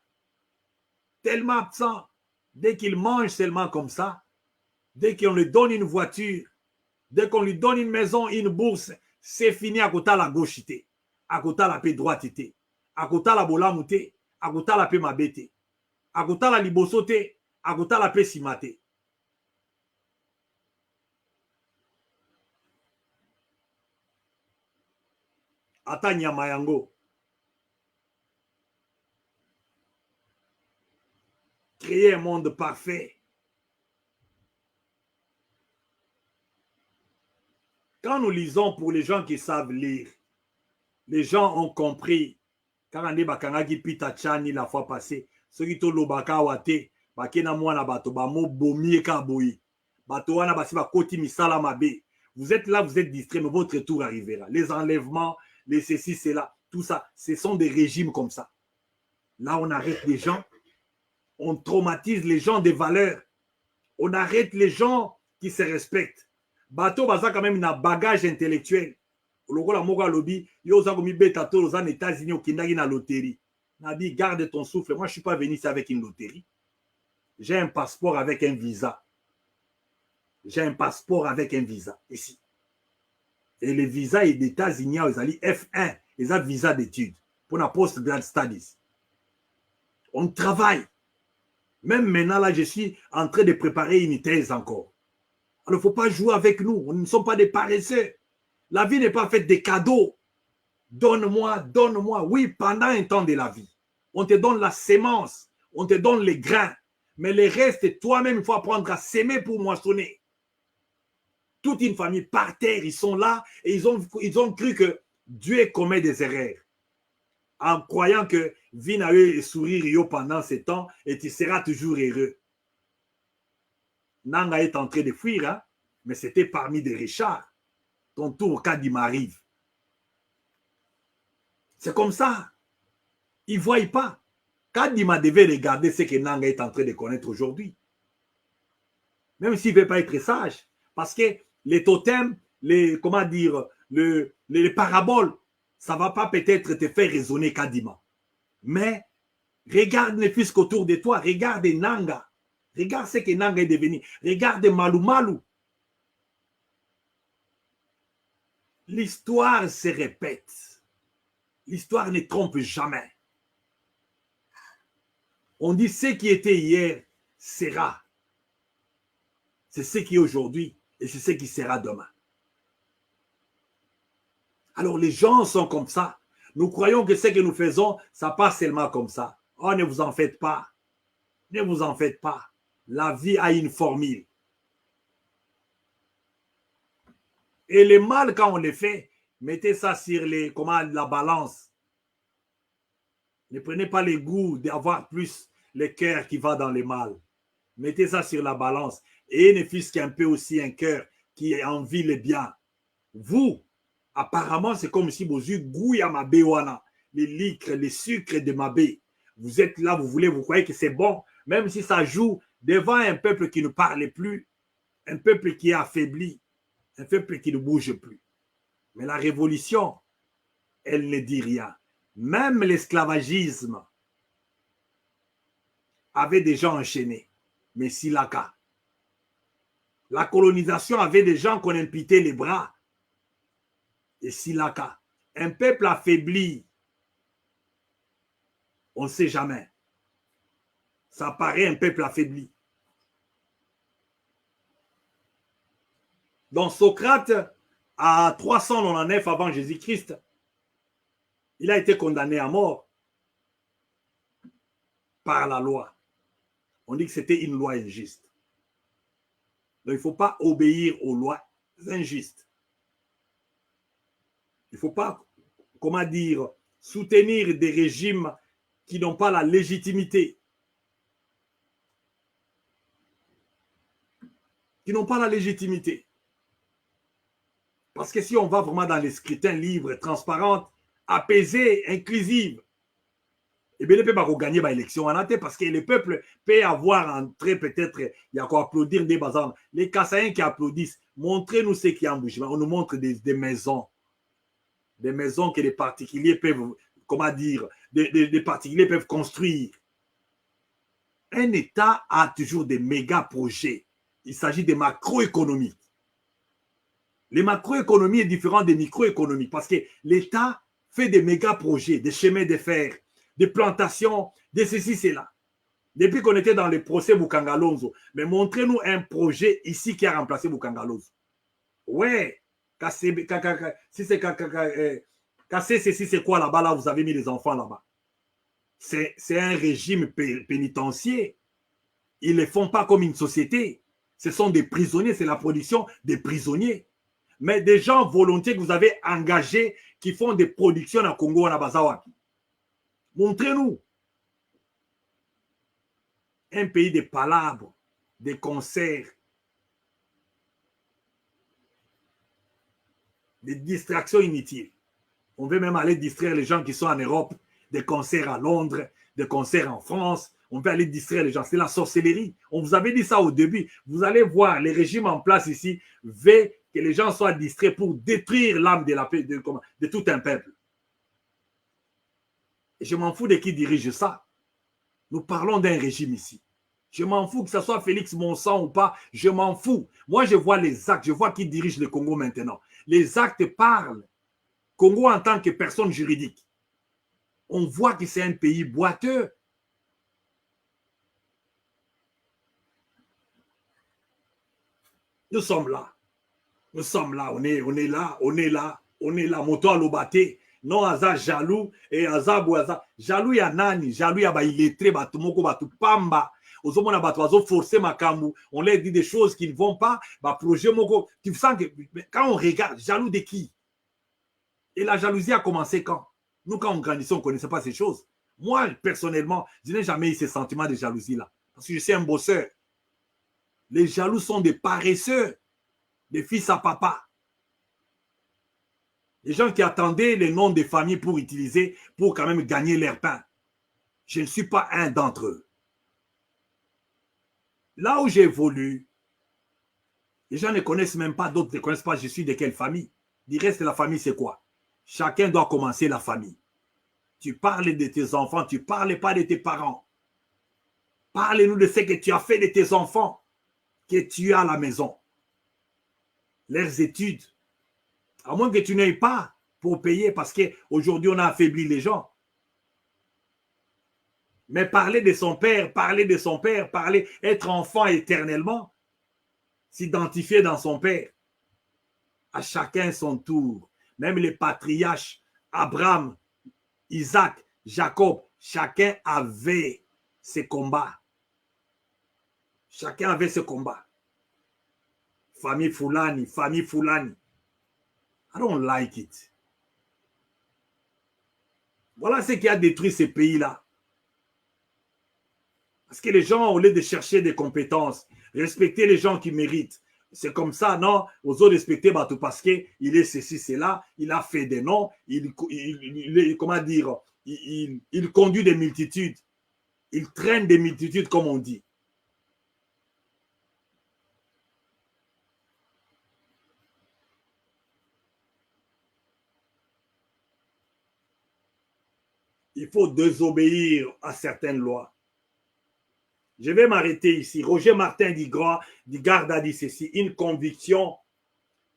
tellement absent, dès qu'il mange seulement comme ça, dès qu'on lui donne une voiture, dès qu'on lui donne une maison, une bourse, c'est fini à côté de la gauchité, à côté de la paix droitité, à côté de la bolamouté, à côté de la paix mabété, à côté de la libosoté, à côté de la paix simaté. Atanya Mayango. Créer un monde parfait. Quand nous lisons pour les gens qui savent lire, les gens ont compris. Quand on est bakangaki pita chani la fois passée, ceux qui tolo baka wate, bakena mwana bato ba mo bomi ka boyi. Bato wana basi ba koti misala mabe. Vous êtes là, vous êtes distrait, mais votre tour arrivera. Les enlèvements, les ceci, c'est là, tout ça, ce sont des régimes comme ça. Là, on arrête les gens, on traumatise les gens des valeurs, on arrête les gens qui se respectent. Bateau, baza quand même un bagage intellectuel. Lokola moka lobi, yo za komi beta to aux États-Unis au kindagi na loterie. Nabi, garde ton souffle. Moi, je suis pas venu ici avec une loterie. J'ai un passeport avec un visa. J'ai un passeport avec un visa ici. Et le visa est des États-Unis, ils ont F1, ils ont visa d'études pour la post-grad studies. On travaille. Même maintenant, là, je suis en train de préparer une thèse encore. Alors, il ne faut pas jouer avec nous. Nous ne sommes pas des paresseux. La vie n'est pas faite de cadeaux. Donne-moi, donne-moi. Oui, pendant un temps de la vie. On te donne la sémence. On te donne les grains. Mais le reste, toi-même, il faut apprendre à s'aimer pour moissonner. Toute une famille par terre, ils sont là et ils ont cru que Dieu commet des erreurs. En croyant que Vina et sourire pendant ce temps et tu seras toujours heureux. Nanga est en train de fuir, hein? Mais c'était parmi des richards. Ton tour, Kadima arrive. C'est comme ça. Ils ne voient pas. Kadima devait regarder ce que Nanga est en train de connaître aujourd'hui. Même s'il ne veut pas être sage. Parce que les totems, les paraboles, ça ne va pas peut-être te faire raisonner Kadima. Mais regarde les fils autour de toi. Regarde Nanga. Regarde ce que Nanga est devenu. Regarde Malou Malou. L'histoire se répète. L'histoire ne trompe jamais. On dit ce qui était hier sera. C'est ce qui est aujourd'hui et c'est ce qui sera demain. Alors les gens sont comme ça. Nous croyons que ce que nous faisons, ça passe seulement comme ça. Oh, ne vous en faites pas. Ne vous en faites pas. La vie a une formule. Et le mal, quand on le fait, mettez ça sur la balance. Ne prenez pas le goût d'avoir plus le cœur qui va dans le mal. Mettez ça sur la balance. Et ne fût-ce qu'un peu aussi un cœur qui envie le bien. Vous, Apparemment, c'est comme si vous avez goût à ma béwana, les licres, les sucres de ma baie. Vous êtes là, vous voulez, vous croyez que c'est bon, même si ça joue devant un peuple qui ne parle plus, un peuple qui est affaibli, un peuple qui ne bouge plus. Mais la révolution, elle ne dit rien. Même l'esclavagisme avait des gens enchaînés. Mais Silaka. La colonisation avait des gens qu'on impitait les bras. Et Silaka. Un peuple affaibli, on ne sait jamais. Ça paraît un peuple affaibli. Donc Socrate, à 399 avant Jésus-Christ, il a été condamné à mort par la loi. On dit que c'était une loi injuste. Donc il ne faut pas obéir aux lois injustes. Il ne faut pas, comment dire, soutenir des régimes qui n'ont pas la légitimité. Qui n'ont pas la légitimité. Parce que si on va vraiment dans les scrutins libres, transparents, apaisés, inclusifs, eh bien, le peuple va gagner l'élection en athée parce que le peuple peut avoir entré peut-être, il y a quoi applaudir des bazars. Les Kassaïens qui applaudissent, montrez-nous ce qui est en mouvement. On nous montre des maisons. Des maisons que les particuliers peuvent, comment dire, des particuliers peuvent construire. Un État a toujours des méga projets. Il s'agit de macroéconomiques. Les macroéconomies est différent des microéconomies parce que l'État fait des méga projets, des chemins de fer, des plantations, des ceci, cela. Depuis qu'on était dans le procès Bukangalonzo, mais montrez-nous un projet ici qui a remplacé Bukangalonzo. Ouais, si c'est ceci, c'est quoi là-bas, là, vous avez mis les enfants là-bas. C'est un régime pénitentiaire. Ils ne le font pas comme une société. Ce sont des prisonniers, c'est la production des prisonniers. Mais des gens volontiers que vous avez engagés qui font des productions à Congo, à Bazawa. Montrez-nous. Un pays de palabres, de concerts, des distractions inutiles. On veut même aller distraire les gens qui sont en Europe, des concerts à Londres, des concerts en France. On veut aller distraire les gens. C'est la sorcellerie. On vous avait dit ça au début. Vous allez voir, les régimes en place ici veulent que les gens soient distraits pour détruire l'âme de la paix de tout un peuple. Et je m'en fous de qui dirige ça. Nous parlons d'un régime ici. Je m'en fous que ce soit Félix Monsan ou pas. Je m'en fous. Moi, je vois les actes. Je vois qui dirige le Congo maintenant. Les actes parlent. Congo en tant que personne juridique. On voit que c'est un pays boiteux. Nous sommes là. Nous sommes là. On est là. On est là. On est là. Moto à l'obate. Non, aza jaloux et aza boaza. Jaloux ya nani. Jaloux ya ba illettré, ba tumoko, ba tupamba. Ozomona ba toazo forcer makambu. On leur dit des choses qui ne vont pas. Ba projet moko. Tu sens que quand on regarde, jaloux de qui? Et la jalousie a commencé quand? Nous, quand on grandissait, on ne connaissait pas ces choses. Moi, personnellement, je n'ai jamais eu ce sentiment de jalousie-là. Parce que je suis un bosseur. Les jaloux sont des paresseux, des fils à papa. Les gens qui attendaient les noms des familles pour utiliser, pour quand même gagner leur pain. Je ne suis pas un d'entre eux. Là où j'évolue, les gens ne connaissent même pas, d'autres ne connaissent pas je suis de quelle famille. Du reste, la famille, c'est quoi? Chacun doit commencer la famille. Tu parles de tes enfants, tu ne parles pas de tes parents. Parle-nous de ce que tu as fait de tes enfants, que tu as à la maison. Leurs études. À moins que tu n'aies pas pour payer, parce qu'aujourd'hui, on a affaibli les gens. Mais parler de son père, parler, être enfant éternellement, s'identifier dans son père. À chacun son tour. Même les patriarches, Abraham, Isaac, Jacob, chacun avait ses combats. Chacun avait ses combats. Famille Fulani, famille Fulani. I don't like it. Voilà ce qui a détruit ces pays-là. Parce que les gens, au lieu de chercher des compétences, respecter les gens qui méritent, c'est comme ça, non? Aux autres respecter Batou parce qu'il est ceci, c'est là, il a fait des noms, comment dire, il conduit des multitudes, il traîne des multitudes, comme on dit. Il faut désobéir à certaines lois. Je vais m'arrêter ici. Roger Martin Digard a dit ceci, une conviction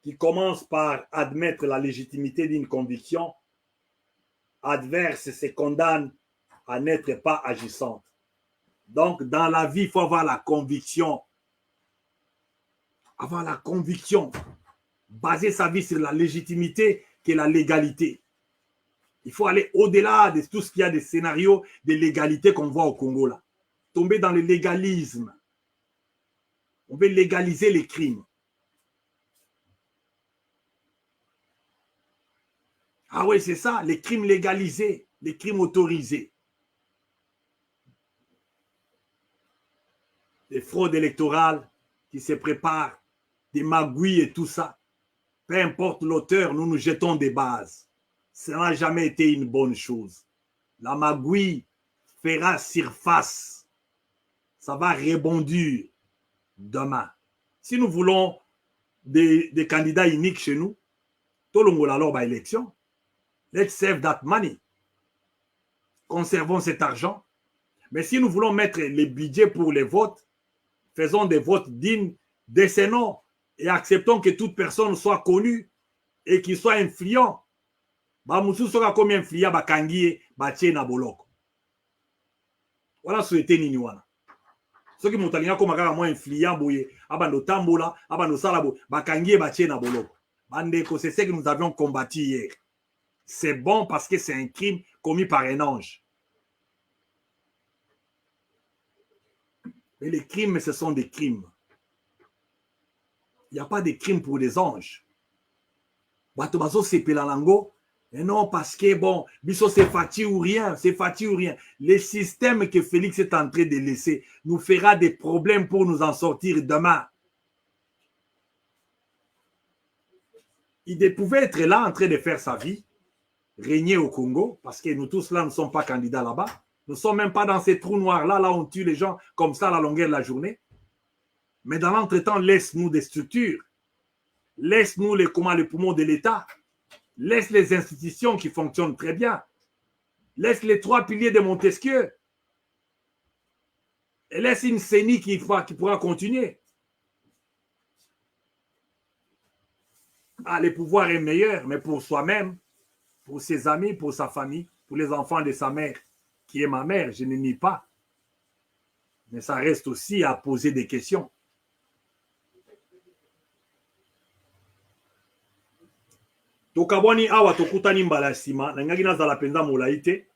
qui commence par admettre la légitimité d'une conviction adverse se condamne à n'être pas agissante. Donc, dans la vie, il faut avoir la conviction. Avoir la conviction. Baser sa vie sur la légitimité qui est la légalité. Il faut aller au-delà de tout ce qu'il y a des scénarios de légalité qu'on voit au Congo là. Tomber dans le légalisme. On veut légaliser les crimes. Ah oui, c'est ça, les crimes légalisés, les crimes autorisés. Les fraudes électorales qui se préparent, des magouilles et tout ça. Peu importe l'auteur, nous nous jetons des bases. Ça n'a jamais été une bonne chose. La magouille fera surface. Ça va rebondir demain. Si nous voulons des candidats uniques chez nous, tout le monde a alors élection. Let's save that money. Conservons cet argent. Mais si nous voulons mettre les budgets pour les votes, faisons des votes dignes de ces noms et acceptons que toute personne soit connue et qu'il soit influent. Bamusu soka comme influent bakangie batie na boloko. Voilà souhaité nini wana. Ceux qui montalinga comme kaka moins influent boye abando tambola abando salabo bakangie batie na boloko. Bandeko, c'est ce que nous avions combattu hier. C'est bon parce que c'est un crime commis par un ange. Mais les crimes, ce sont des crimes. Il n'y a pas de crimes pour des anges. Batobazo c'est pelalango. Et non, parce que bon, biso c'est fatigué ou rien, c'est fatigué ou rien. Le système que Félix est en train de laisser nous fera des problèmes pour nous en sortir demain. Il pouvait être là en train de faire sa vie, régner au Congo, parce que nous tous là ne sommes pas candidats là-bas. Nous ne sommes même pas dans ces trous noirs-là, là où on tue les gens comme ça à la longueur de la journée. Mais dans l'entretemps, laisse-nous des structures. Laisse-nous les poumons de l'État. Laisse les institutions qui fonctionnent très bien. Laisse les 3 piliers de Montesquieu. Et laisse une CENI qui pourra continuer. Ah, le pouvoir est meilleur, mais pour soi-même, pour ses amis, pour sa famille, pour les enfants de sa mère, qui est ma mère, je ne nie pas. Mais ça reste aussi à poser des questions. Tokabwani awa tokutani mbala sima, nangaki nazala penza molaite,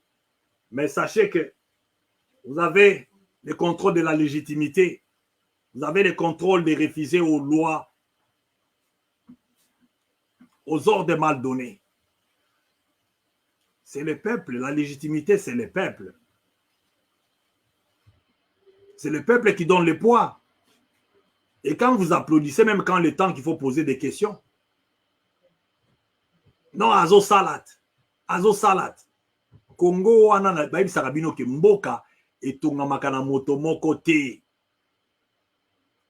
mais sachez que vous avez le contrôle de la légitimité, vous avez le contrôle de refuser aux lois, aux ordres mal donnés. C'est le peuple, la légitimité, c'est le peuple. C'est le peuple qui donne le poids. Et quand vous applaudissez, même quand le temps qu'il faut poser des questions, non, azo salat. Azo salat. Congo wana baïbi sarabino ke mboka et tongamaka na moto moko te.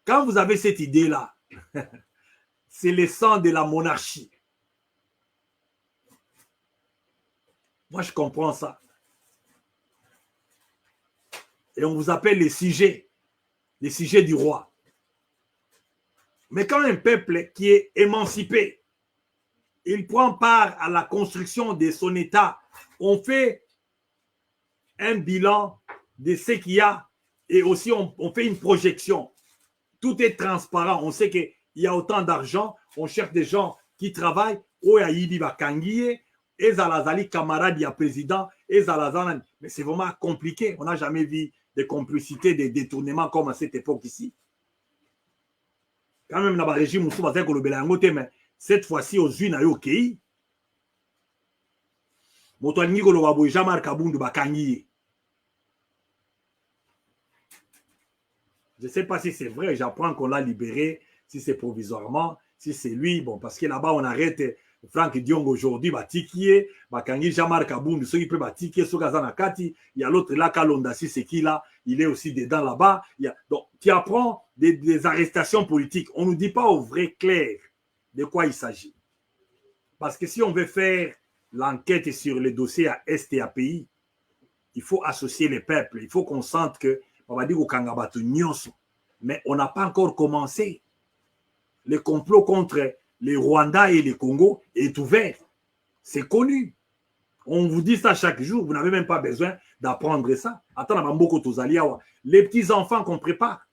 Quand vous avez cette idée-là, c'est le sang de la monarchie. Moi, je comprends ça. Et on vous appelle les sujets du roi. Mais quand un peuple qui est émancipé, il prend part à la construction de son État, on fait un bilan de ce qu'il y a et aussi on fait une projection. Tout est transparent. On sait qu'il y a autant d'argent. On cherche des gens qui travaillent. Oyaïbi Bakangiye, Ezalazali, camarade, il y a président, Ezalazan. Mais c'est vraiment compliqué. On n'a jamais vu des complicités, des détournements comme à cette époque ici. Quand même, dans le régime, mais cette fois-ci, aux unes à Yoki, Motoani Goloabo, Jamar Kabundu Bakangiye. Je ne sais pas si c'est vrai, j'apprends qu'on l'a libéré. si c'est provisoirement, si c'est lui, bon, parce que là-bas, on arrête Franck Diong aujourd'hui, Batikie, Bakangi Jean-Marc Aboundou, ceux qui peuvent Batikie, Nakati, il y a l'autre là, Kalonda, si c'est qui là, il est aussi dedans là-bas. Donc, tu apprends des arrestations politiques. On ne nous dit pas au vrai clair de quoi il s'agit. Parce que si on veut faire l'enquête sur les dossiers à Est et à pays, il faut associer les peuples. Il faut qu'on sente que, on va dire au Kangabatu Nyonso, mais on n'a pas encore commencé. Le complot contre les Rwandais et les Congo est ouvert. C'est connu. On vous dit ça chaque jour. Vous n'avez même pas besoin d'apprendre ça. Attends, les petits-enfants qu'on prépare,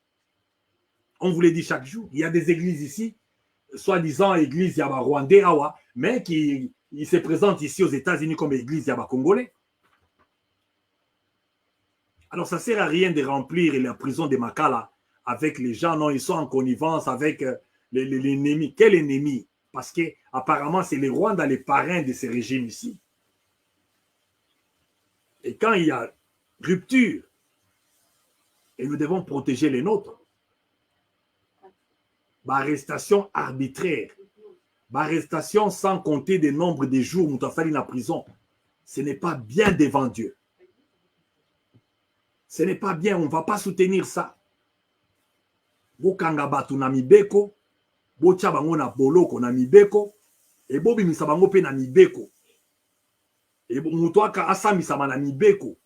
on vous les dit chaque jour. Il y a des églises ici, soi-disant église Yaba Rwandais, mais qui se présentent ici aux États-Unis comme église Yaba Congolais. Alors, ça ne sert à rien de remplir la prison de Makala avec les gens. Non, ils sont en connivence avec l'ennemi. Quel ennemi? Parce qu'apparemment, c'est les Rwandais, les parrains de ces régimes ici. Et quand il y a rupture, et nous devons protéger les nôtres, arrestation arbitraire, arrestation sans compter le nombre de jours où tu as fallu en prison, ce n'est pas bien devant Dieu. Ce n'est pas bien, on ne va pas soutenir ça. Bokanga batu na mibeko, bocha bango na boloko na mibeko, et bobi misabango pe na mibeko. Et mutu aka asamisama na mibeko.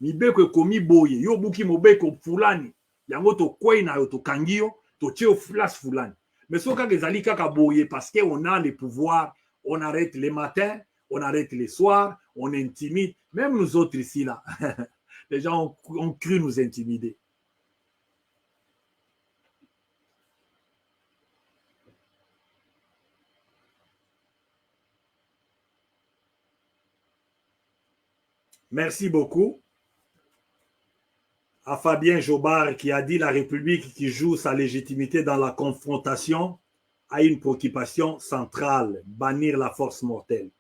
Mibeko ekomi boye, yo buki mobeko fulani. Yango to kwei na yo to kangio, to tio flash fulani. Mais ce kaka ezali kaka boye parce qu'on a les pouvoirs, on arrête les matins, on arrête les soirs, on intimide. Même nous autres ici là. Les gens ont cru nous intimider. Merci beaucoup à Fabien Jobard qui a dit la République qui joue sa légitimité dans la confrontation a une préoccupation centrale, bannir la force mortelle.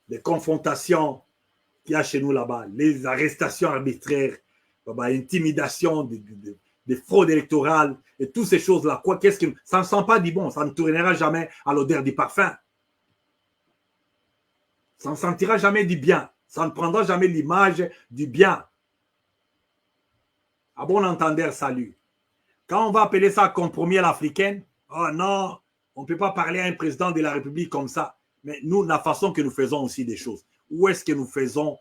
Les confrontations qu'il y a chez nous là-bas, les arrestations arbitraires, l'intimidation, des fraudes électorales et toutes ces choses-là. Ça ne sent pas du bon, ça ne tournera jamais à l'odeur du parfum. Ça ne sentira jamais du bien. Ça ne prendra jamais l'image du bien. À bon entendeur, salut. Quand on va appeler ça compromis à l'africaine, oh non, on ne peut pas parler à un président de la République comme ça. Mais nous, la façon que nous faisons aussi des choses, où est-ce que nous faisons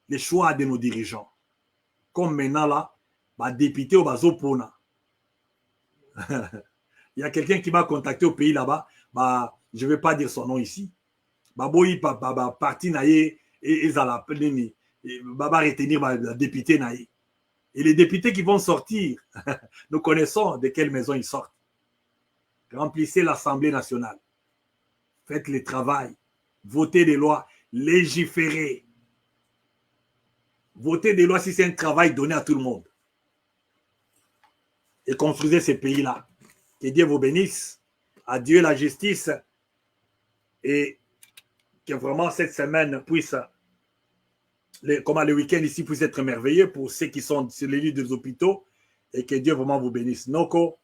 les choix de nos dirigeants? Comme maintenant là, député au Bazopona. Il y a quelqu'un qui m'a contacté au pays là-bas, je ne vais pas dire son nom ici. Parti naïe et la retenir la député naïe. Et les députés qui vont sortir, nous connaissons de quelle maison ils sortent. Remplissez l'Assemblée nationale. Faites le travail. Votez des lois. Légiférez. Votez des lois si c'est un travail donné à tout le monde. Et construisez ces pays-là. Que Dieu vous bénisse. Adieu la justice. Et que vraiment cette semaine puisse, le week-end ici puisse être merveilleux pour ceux qui sont sur les lits des hôpitaux et que Dieu vraiment vous bénisse. Noko,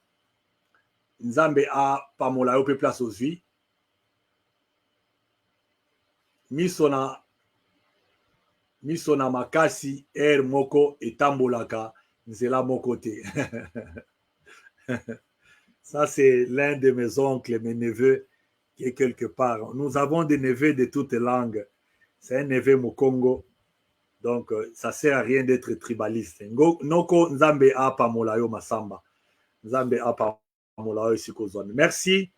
Nzambe a pamola au place aux vies. Misona makasi moko etambolaka nzela mokote. Ça c'est l'un de mes oncles, mes neveux qui est quelque part. Nous avons des neveux de toutes langues. C'est un neveu Mokongo. Donc, ça ne sert à rien d'être tribaliste. Noko Nzambe a pamolayo masamba. Nzambe a pamolayo sikozone. Merci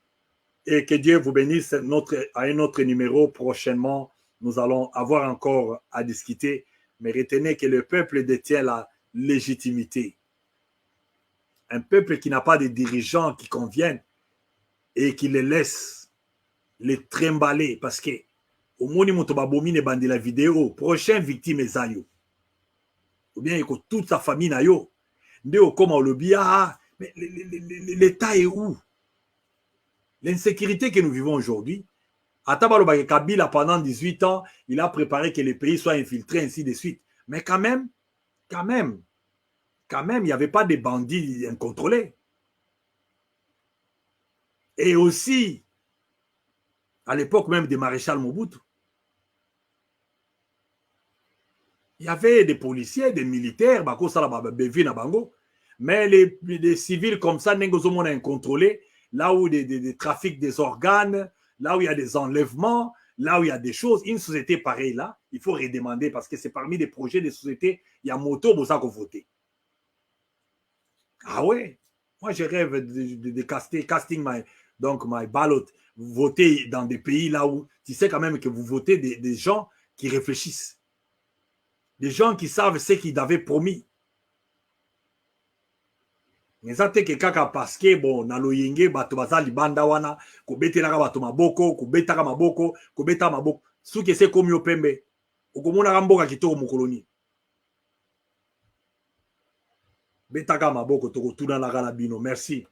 et que Dieu vous bénisse. À un autre numéro prochainement, nous allons avoir encore à discuter. Mais retenez que le peuple détient la légitimité. Un peuple qui n'a pas de dirigeants qui conviennent et qui les laisse les trimballer parce que au moins il bandi la vidéo prochain victime esayo ou bien toute sa famille na yo ndeo comme le bia mais l'état est où? L'insécurité que nous vivons aujourd'hui. Atabalo Kabila pendant 18 ans il a préparé que les pays soient infiltrés ainsi de suite, mais quand même quand même, il n'y avait pas de bandits incontrôlés. Et aussi, à l'époque même de Maréchal Mobutu, il y avait des policiers, des militaires, mais les civils comme ça, sont incontrôlés, là où des trafics des organes, là où il y a des enlèvements, là où il y a des choses, une société pareille là, il faut redemander parce que c'est parmi les projets des sociétés, il y a moto pour ça qu'on vote. Ah ouais, moi je rêve de casting my ballot, voter dans des pays là où tu sais quand même que vous votez des gens qui réfléchissent, des gens qui savent ce qu'ils avaient promis. Mais ça te kaka parce que bon na loyenge bato baza libanda wana ko betelaka bato maboko ko betaka maboko ko beta maboko suki se komi opembe okomona mboka kitoko mokoloni betaka maboko toko tuna la bino. Merci.